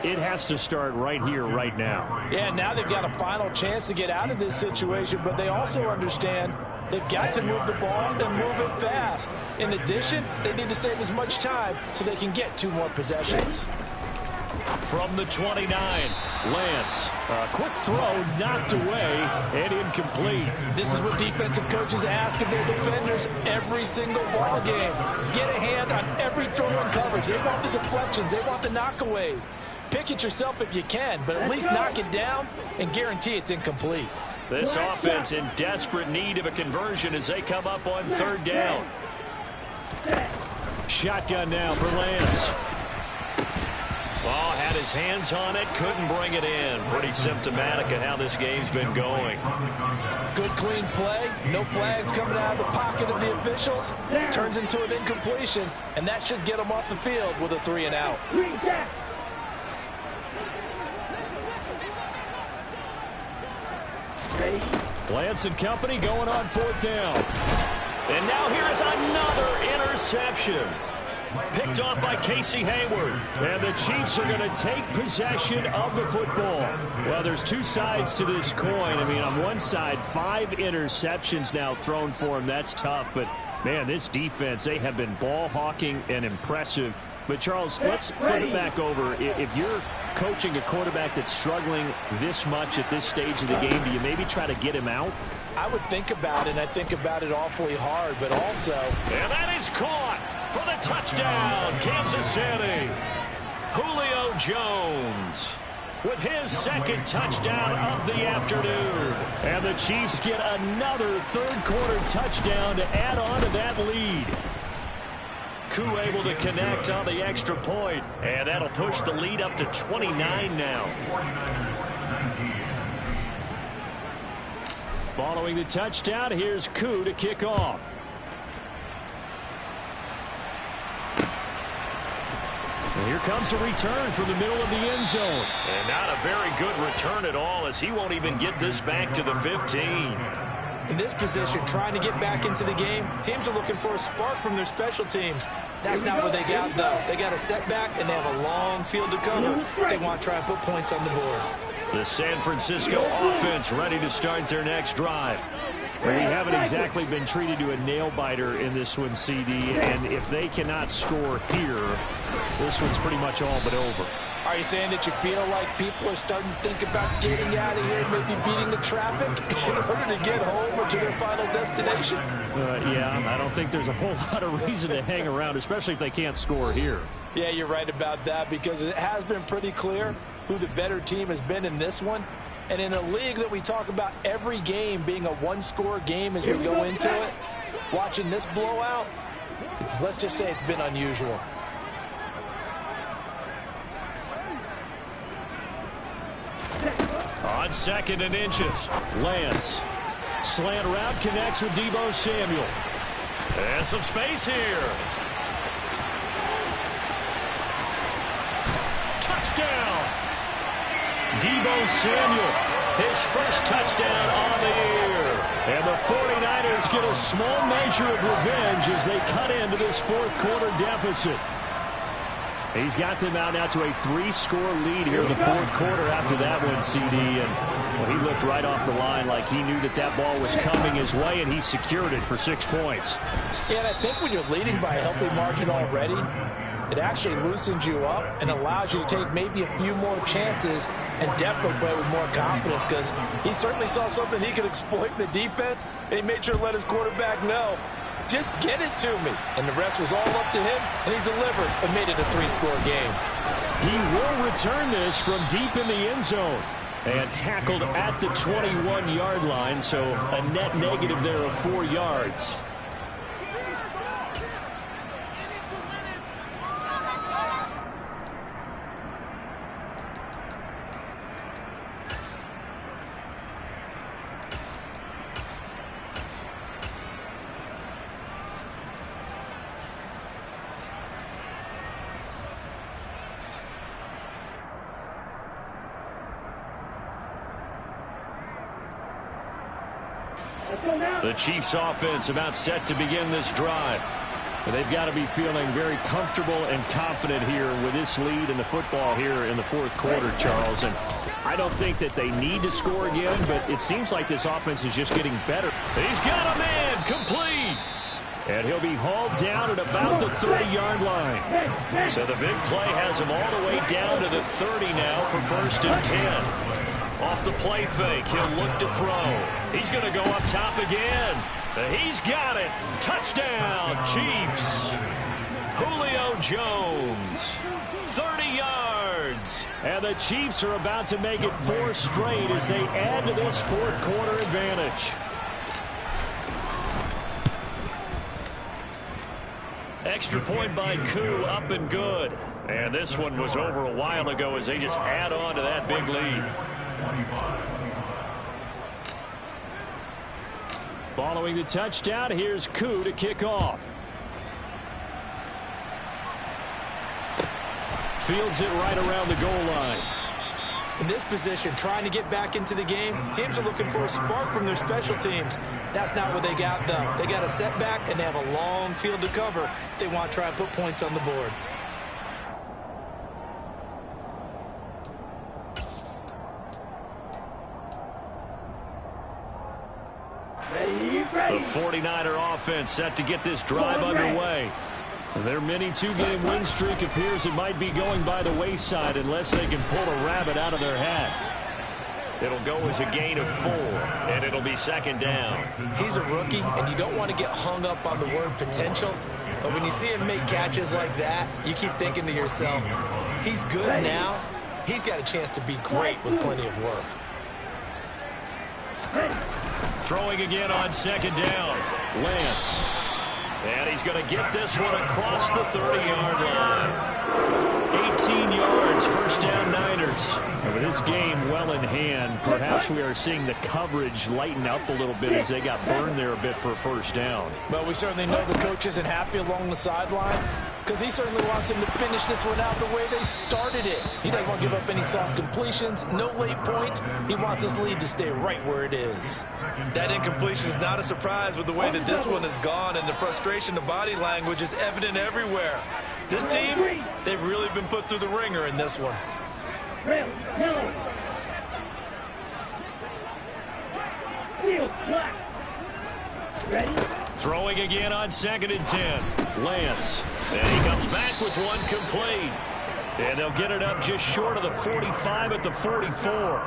it has to start right here, right now. Yeah, now they've got a final chance to get out of this situation, but they also understand they've got to move the ball and move it fast. In addition, they need to save as much time so they can get 2 more possessions. From the 29, Lance. A quick throw knocked away and incomplete. This is what defensive coaches ask of their defenders every single ball game. Get a hand on every throw in coverage. They want the deflections. They want the knockaways. Pick it yourself if you can, but at least knock it down and guarantee it's incomplete. This offense in desperate need of a conversion as they come up on 3rd down. Shotgun now for Lance. Ball had his hands on it, couldn't bring it in. Pretty symptomatic of how this game's been going. Good clean play, no flags coming out of the pocket of the officials. Turns into an incompletion, and that should get them off the field with a 3 and out. Lance and company going on 4th down. And now here is another interception. Picked off by Casey Hayward. And the Chiefs are going to take possession of the football. Well, there's 2 sides to this coin. I mean, on one side, 5 interceptions now thrown for him. That's tough. But, man, this defense, they have been ball hawking and impressive. But, Charles, let's flip it back over. If you're coaching a quarterback that's struggling this much at this stage of the game, do you maybe try to get him out? I would think about it, and I think about it awfully hard, but also... And that is caught for the touchdown, Kansas City. Julio Jones with his 2nd touchdown of the afternoon. And the Chiefs get another 3rd quarter touchdown to add on to that lead. Koo able to connect on the extra point, and that'll push the lead up to 29 now. Following the touchdown, here's Koo to kick off. And here comes a return from the middle of the end zone. And not a very good return at all, as he won't even get this back to the 15. In this position, trying to get back into the game, teams are looking for a spark from their special teams. That's not what they got, though. They got a setback, and they have a long field to cover if they want to try and put points on the board. The San Francisco offense ready to start their next drive. We haven't exactly been treated to a nail-biter in this one, CD, and if they cannot score here, this one's pretty much all but over. Are you saying that you feel like people are starting to think about getting out of here, maybe beating the traffic in order to get home or to their final destination? Yeah, I don't think there's a whole lot of reason to hang around, especially if they can't score here. Yeah, you're right about that, because it has been pretty clear who the better team has been in this one. And in a league that we talk about every game being a one-score game as we go into it, watching this blowout, let's just say it's been unusual. On 2nd and inches. Lance. Slant route connects with Deebo Samuel. And some space here. Touchdown. Deebo Samuel, his first touchdown on the year. And the 49ers get a small measure of revenge as they cut into this fourth quarter deficit. He's got them out now to a 3-score lead here in the fourth quarter after that one, CD. And well, he looked right off the line like he knew that that ball was coming his way, and he secured it for 6 points. Yeah, and I think when you're leading by a healthy margin already, it actually loosens you up and allows you to take maybe a few more chances and definitely play with more confidence, because he certainly saw something he could exploit in the defense, and he made sure to let his quarterback know, just get it to me. And the rest was all up to him, and he delivered and made it a 3-score game. He will return this from deep in the end zone and tackled at the 21-yard line, so a net negative there of 4 yards. The Chiefs offense about set to begin this drive. They've got to be feeling very comfortable and confident here with this lead in the football here in the fourth quarter, Charles. And I don't think that they need to score again, but it seems like this offense is just getting better. He's got a man complete. And he'll be hauled down at about the 30-yard line. So the big play has him all the way down to the 30 now for 1st and 10. Off the play fake, he'll look to throw. He's going to go up top again. He's got it. Touchdown, Chiefs. Julio Jones, 30 yards. And the Chiefs are about to make it 4 straight as they add to this fourth quarter advantage. Extra point by Koo, up and good. And this one was over a while ago as they just add on to that big lead. Following the touchdown, here's Koo to kick off. Fields it right around the goal line. In this position, trying to get back into the game, teams are looking for a spark from their special teams. That's not what they got, though. They got a setback, and they have a long field to cover if they want to try and put points on the board. The 49er offense set to get this drive underway. Their mini 2-game win streak appears it might be going by the wayside unless they can pull a rabbit out of their hat. It'll go as a gain of 4, and it'll be 2nd down. He's a rookie, and you don't want to get hung up on the word potential. But when you see him make catches like that, you keep thinking to yourself, he's good now. He's got a chance to be great with plenty of work. Throwing again on 2nd down. Lance. And he's going to get this one across the 30-yard line. 18 yards, 1st down Niners. And with this game well in hand, perhaps we are seeing the coverage lighten up a little bit as they got burned there a bit for a 1st down. Well, we certainly know the coach isn't happy along the sideline. because he certainly wants them to finish this one out the way they started it. He doesn't want to give up any soft completions, no late points. He wants his lead to stay right where it is. That incompletion is not a surprise with the way that this one has gone, and the frustration, the body language is evident everywhere. This team, they've really been put through the ringer in this one. Ready? Throwing again on 2nd and 10. Lance. And he comes back with one complete. And they'll get it up just short of the 45 at the 44.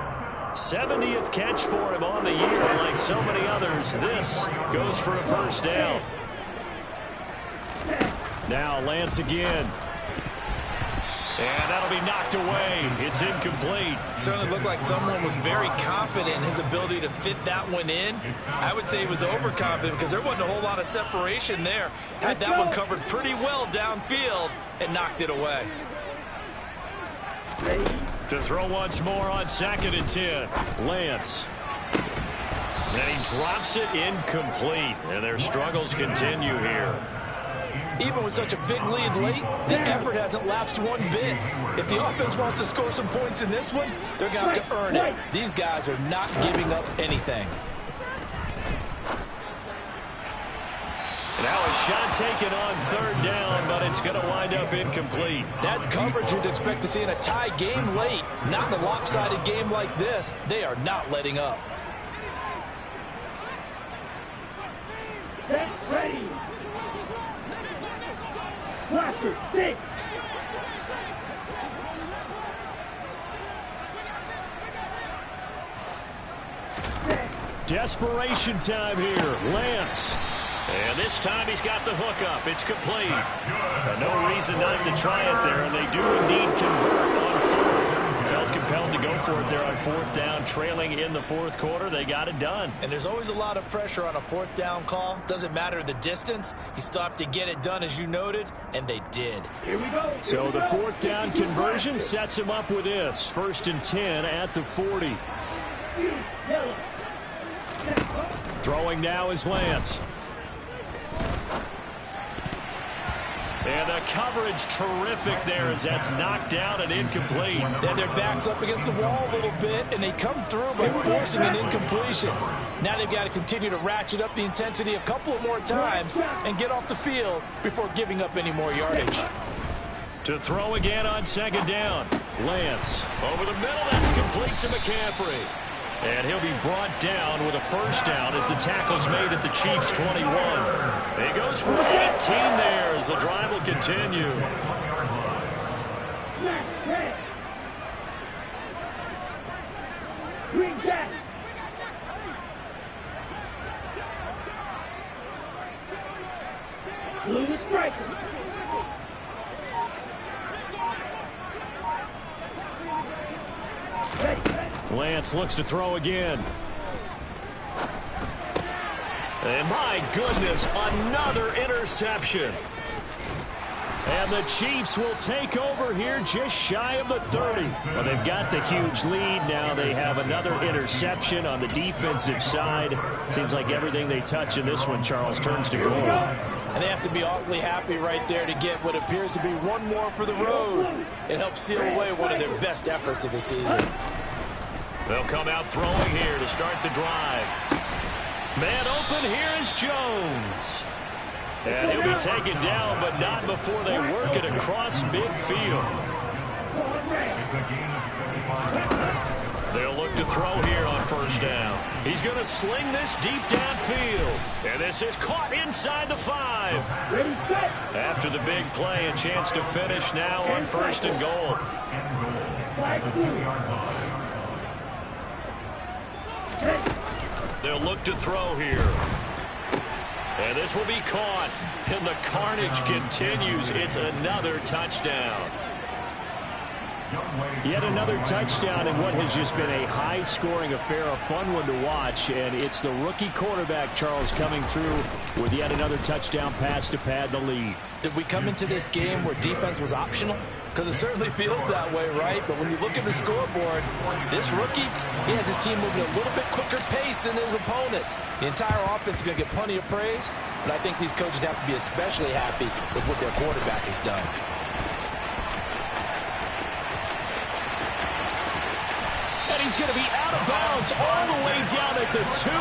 70th catch for him on the year. Like so many others, this goes for a first down. Now Lance again. And that'll be knocked away. It's incomplete. Certainly looked like someone was very confident in his ability to fit that one in. I would say he was overconfident because there wasn't a whole lot of separation there. Had that one covered pretty well downfield and knocked it away. To throw once more on 2nd and 10. Lance. And he drops it incomplete. And their struggles continue here. Even with such a big lead late, the effort hasn't lapsed one bit. If the offense wants to score some points in this one, they're going to have to earn it. These guys are not giving up anything. Now a shot taken on 3rd down, but it's going to wind up incomplete. That's coverage you'd expect to see in a tie game late. Not in a lopsided game like this. They are not letting up. Set, ready. Blaster, 6. Desperation time here. Lance. And this time he's got the hook up. It's complete. No reason not to try it there, and they do indeed convert on 4th. Felt compelled to go for it there on 4th down, trailing in the 4th quarter. They got it done. And there's always a lot of pressure on a 4th down call. Doesn't matter the distance. You still have to get it done, as you noted, and they did. Here we go. So the 4th down conversion sets him up with this. 1st and 10 at the 40. Yellow. Throwing now is Lance. And the coverage terrific there as that's knocked down and incomplete. They had their backs up against the wall a little bit, and they come through by forcing an incompletion. Now they've got to continue to ratchet up the intensity a couple of more times and get off the field before giving up any more yardage. To throw again on 2nd down. Lance over the middle. That's complete to McCaffrey. And he'll be brought down with a first down as the tackle's made at the Chiefs' 21. He goes for 18 there as the drive will continue. Green jack. Blue striker. Lance looks to throw again. And my goodness, another interception. And the Chiefs will take over here just shy of the 30. Well, they've got the huge lead. Now they have another interception on the defensive side. Seems like everything they touch in this one, Charles, turns to gold. And they have to be awfully happy right there to get what appears to be one more for the road. It helps seal away one of their best efforts of the season. They'll come out throwing here to start the drive. Man open, here is Jones. And he'll be taken down, but not before they work it across midfield. They'll look to throw here on first down. He's going to sling this deep downfield. And this is caught inside the 5. After the big play, a chance to finish now on 1st and goal. They'll look to throw here. And this will be caught. And the carnage continues. It's another touchdown. Yet another touchdown in what has just been a high-scoring affair, a fun one to watch. And it's the rookie quarterback, Charles, coming through with yet another touchdown pass to pad the lead. Did we come into this game where defense was optional? Because it certainly feels that way, right? But when you look at the scoreboard, this rookie, he has his team moving at a little bit quicker pace than his opponents. The entire offense is going to get plenty of praise, but I think these coaches have to be especially happy with what their quarterback has done. And he's going to be out of bounds all the way down at the 2.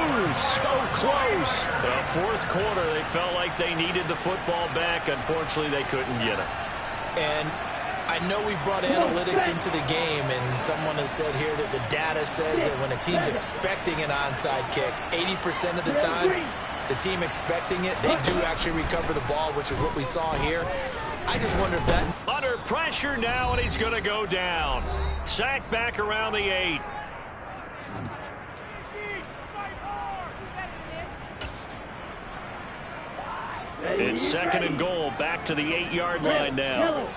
So close. The fourth quarter, they felt like they needed the football back. Unfortunately, they couldn't get it. And I know we brought analytics into the game, and someone has said here that the data says that when a team's expecting an onside kick, 80% of the time, the team expecting it, they do actually recover the ball, which is what we saw here. I just wonder if that... Under pressure now, and he's going to go down. Sacked back around the 8. It's 2nd and goal, back to the 8-yard line now.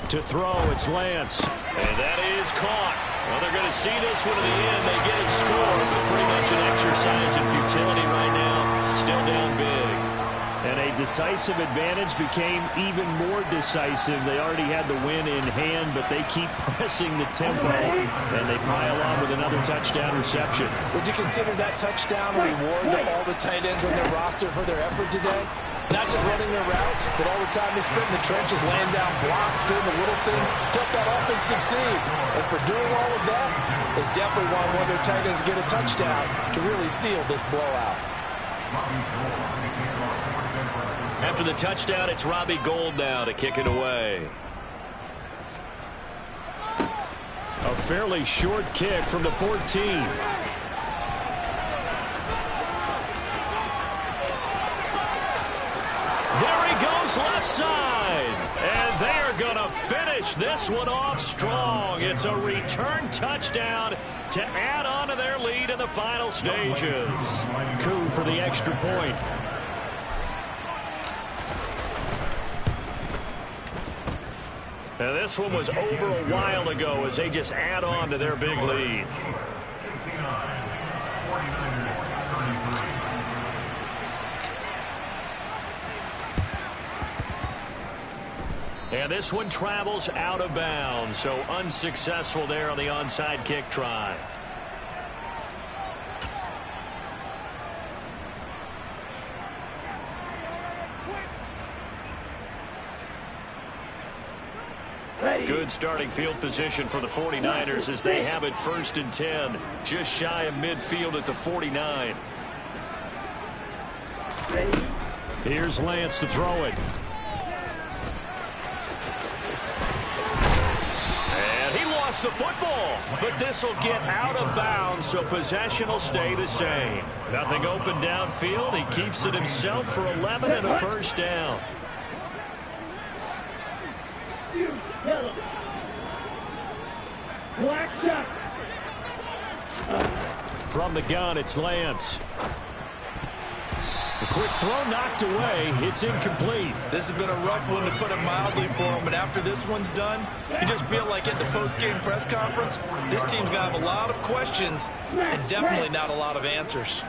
To throw, it's Lance. And that is caught. Well, they're going to see this one to the end. They get a score, but pretty much an exercise in futility right now. Still down big. And a decisive advantage became even more decisive. They already had the win in hand, but they keep pressing the tempo, and they pile on with another touchdown reception. Would you consider that touchdown a reward to all the tight ends on their roster for their effort today? Not just running their routes, but all the time they spent in the trenches, laying down blocks, doing the little things to help that offense succeed. And for doing all of that, they definitely want one of their tight ends to get a touchdown to really seal this blowout. After the touchdown, it's Robbie Gould now to kick it away. A fairly short kick from the 14. There he goes, left side. And they are going to finish this one off strong. It's a return touchdown to add on to their lead in the final stages. Coup for the extra point. And this one was over a while ago as they just add on to their big lead. And this one travels out of bounds, so unsuccessful there on the onside kick try. Good starting field position for the 49ers as they have it 1st and 10, just shy of midfield at the 49. Here's Lance to throw it. And he lost the football, but this will get out of bounds, so possession will stay the same. Nothing open downfield. He keeps it himself for 11 and a first down. Yellow. Black shot. From the gun, it's Lance. A quick throw knocked away. It's incomplete. This has been a rough one, to put it mildly, for him. But after this one's done, you just feel like at the post-game press conference, this team's going to have a lot of questions and definitely not a lot of answers.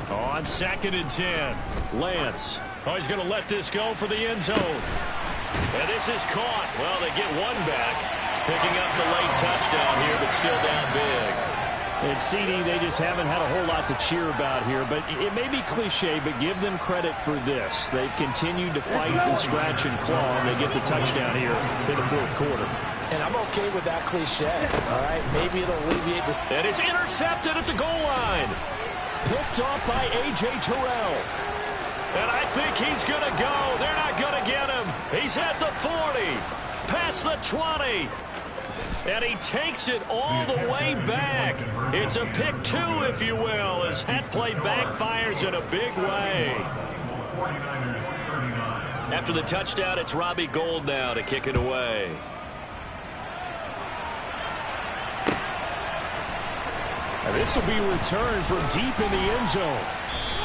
On 2nd and 10, Lance. Oh, he's going to let this go for the end zone. And this is caught. Well, they get one back. Picking up the late touchdown here, but still down big. And CD, they just haven't had a whole lot to cheer about here. But it may be cliche, but give them credit for this. They've continued to fight and scratch and claw, and they get the touchdown here in the 4th quarter. And I'm okay with that cliche, all right? Maybe it'll alleviate this. And it's intercepted at the goal line. Picked off by A.J. Terrell. And I think he's going to go. They're not going to get him. He's at the 40, past the 20. And he takes it all the way back. It's a pick 2, if you will, as that play backfires in a big way. After the touchdown, it's Robbie Gould now to kick it away. This will be returned from deep in the end zone.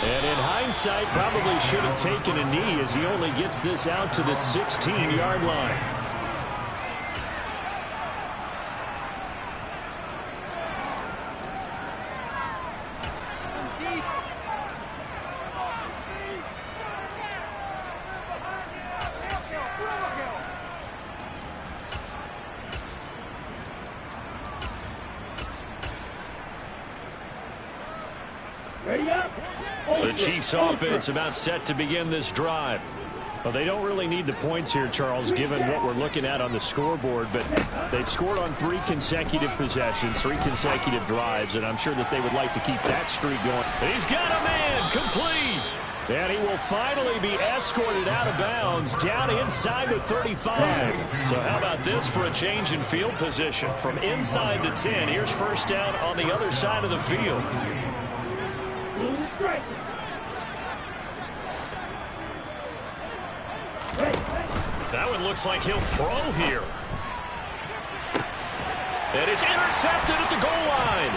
And in hindsight, probably should have taken a knee as he only gets this out to the 16-yard line. The Chiefs offense about set to begin this drive. Well, they don't really need the points here, Charles, given what we're looking at on the scoreboard, but they've scored on 3 consecutive possessions, 3 consecutive drives, and I'm sure that they would like to keep that streak going. He's got a man complete, and he will finally be escorted out of bounds down inside the 35. So how about this for a change in field position? From inside the 10, here's first down on the other side of the field. That one looks like he'll throw here. And it's intercepted at the goal line.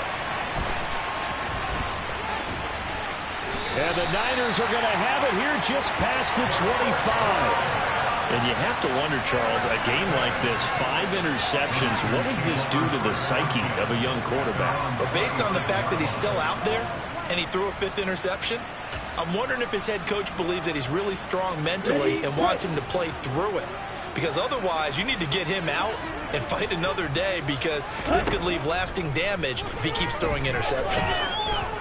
And the Niners are going to have it here just past the 25. And you have to wonder, Charles, a game like this, 5 interceptions, what does this do to the psyche of a young quarterback? But based on the fact that he's still out there and he threw a 5th interception, I'm wondering if his head coach believes that he's really strong mentally and wants him to play through it. Because otherwise, you need to get him out and fight another day, because this could leave lasting damage if he keeps throwing interceptions.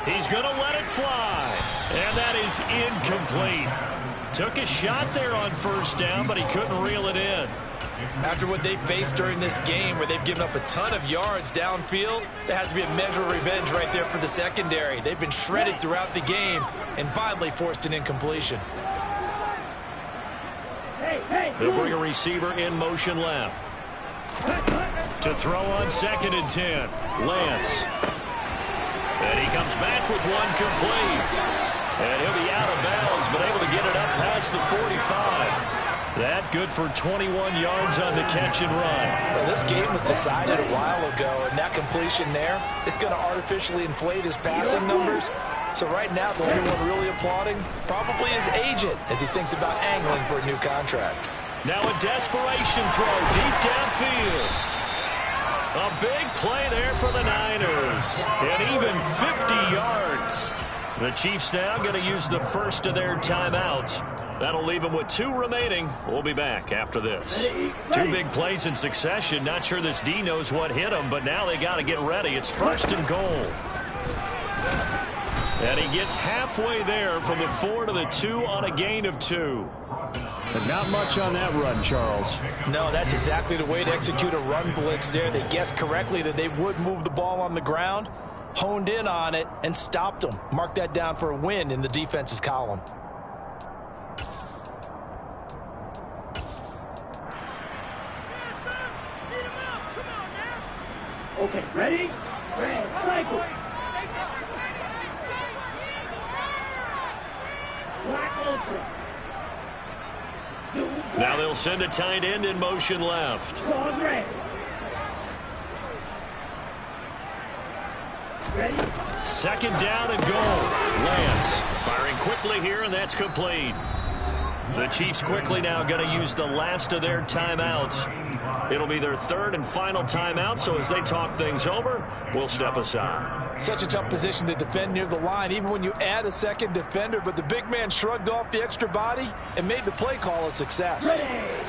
He's going to let it fly. And that is incomplete. Took a shot there on first down, but he couldn't reel it in. After what they've faced during this game, where they've given up a ton of yards downfield, there has to be a measure of revenge right there for the secondary. They've been shredded throughout the game and finally forced an incompletion. They'll bring a receiver in motion left. To throw on 2nd and 10. Lance. And he comes back with one complete. And he'll be out of bounds, but able to get it up past the 45. That good for 21 yards on the catch and run. Well, this game was decided a while ago, and that completion there is going to artificially inflate his passing numbers. So right now, the only one really applauding probably his agent as he thinks about angling for a new contract. Now a desperation throw deep downfield. A big play there for the Niners. And even 50 yards. The Chiefs now going to use the first of their timeouts. That'll leave them with 2 remaining. We'll be back after this. 2 big plays in succession. Not sure this D knows what hit him, but now they got to get ready. It's 1st and goal. And he gets halfway there from the 4 to the 2 on a gain of 2. But not much on that run, Charles. No, that's exactly the way to execute a run blitz there. They guessed correctly that they would move the ball on the ground, honed in on it, and stopped them. Mark that down for a win in the defense's column. Okay, ready? Red cycle. Black ultra. Now they'll send a tight end in motion left. Red. Ready? 2nd down and goal. Lance firing quickly here, and that's complete. The Chiefs quickly now going to use the last of their timeouts. It'll be their 3rd and final timeout, so as they talk things over, we'll step aside. Such a tough position to defend near the line, even when you add a 2nd defender, but the big man shrugged off the extra body and made the play call a success.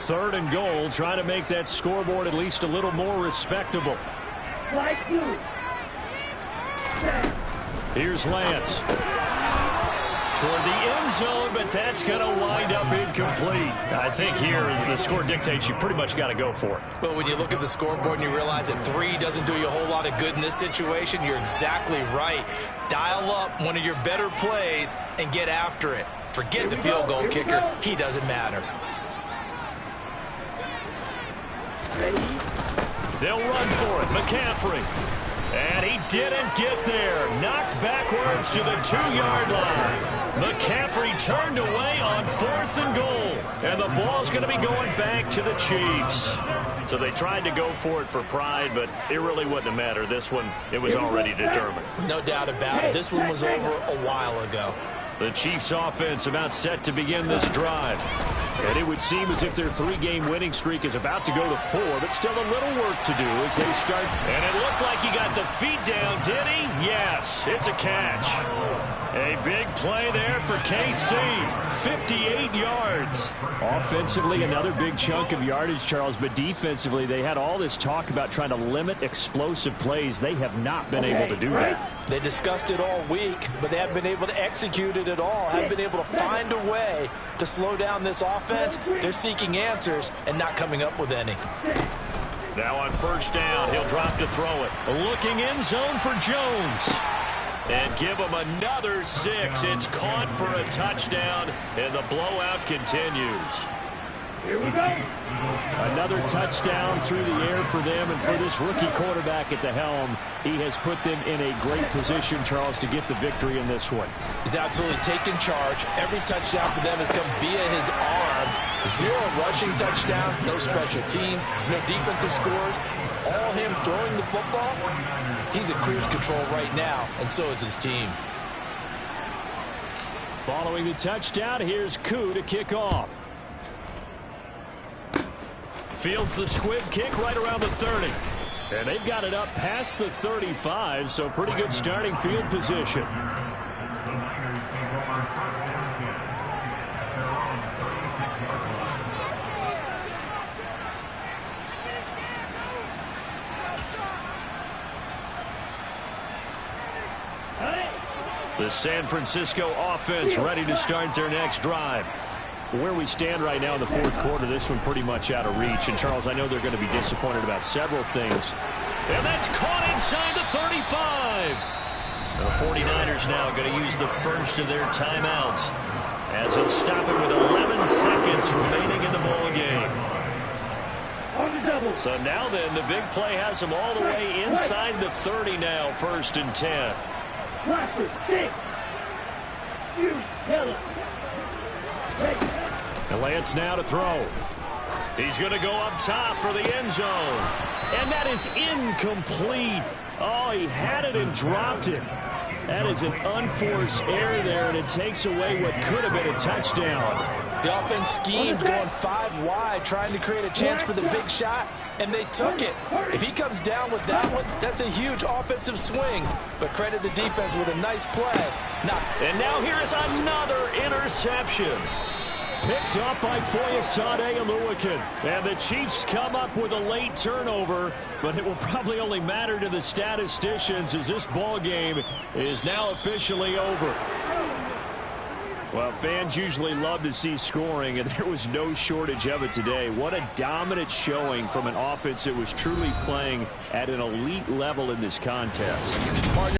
3rd and goal, trying to make that scoreboard at least a little more respectable. Like you. Here's Lance. Toward the end zone, but that's going to wind up incomplete. I think here the score dictates you pretty much got to go for it. But when you look at the scoreboard and you realize that 3 doesn't do you a whole lot of good in this situation, you're exactly right. Dial up one of your better plays and get after it. Forget the field goal kicker. He doesn't matter. They'll run for it. McCaffrey. And he didn't get there. Knocked backwards to the 2-yard line. McCaffrey turned away on 4th and goal. And the ball's going to be going back to the Chiefs. So they tried to go for it for pride, but it really wouldn't matter. This one, it was already determined. No doubt about it. This one was over a while ago. The Chiefs offense about set to begin this drive. And it would seem as if their 3-game winning streak is about to go to 4, but still a little work to do as they start. And it looked like he got the feet down, did he? Yes, it's a catch. A big play there for KC. 58 yards. Offensively, another big chunk of yardage, Charles, but defensively, they had all this talk about trying to limit explosive plays. They have not been able to do that. They discussed it all week, but they haven't been able to execute it at all. Haven't been able to find a way to slow down this offense. They're seeking answers and not coming up with any. Now on 1st down, he'll drop to throw it. Looking end zone for Jones. And give him another 6. It's caught for a touchdown, and the blowout continues. Here we go. Another touchdown through the air for them, and for this rookie quarterback at the helm, he has put them in a great position, Charles, to get the victory in this one. He's absolutely taken charge. Every touchdown for them has come via his arm. 0 rushing touchdowns, no special teams, no defensive scores. All him throwing the football. He's in cruise control right now, and so is his team. Following the touchdown, here's KIDD to kick off. Fields the squib kick right around the 30. And they've got it up past the 35, so pretty good starting field position. The San Francisco offense ready to start their next drive. Where we stand right now in the 4th quarter, this one pretty much out of reach. And, Charles, I know they're going to be disappointed about several things. And that's caught inside the 35. The 49ers now going to use the first of their timeouts as he'll stop it with 11 seconds remaining in the ball game. So now then, the big play has them all the way inside the 30 now, 1st and 10. And Lance now to throw. He's going to go up top for the end zone. And that is incomplete. Oh, he had it and dropped it. That is an unforced error there, and it takes away what could have been a touchdown. The offense schemed going 5 wide, trying to create a chance for the big shot, and they took it. If he comes down with that one, that's a huge offensive swing. But credit the defense with a nice play. And now here is another interception. Picked up by Foyesade Oluwakan. And the Chiefs come up with a late turnover, but it will probably only matter to the statisticians as this ball game is now officially over. Well, fans usually love to see scoring, and there was no shortage of it today. What a dominant showing from an offense that was truly playing at an elite level in this contest.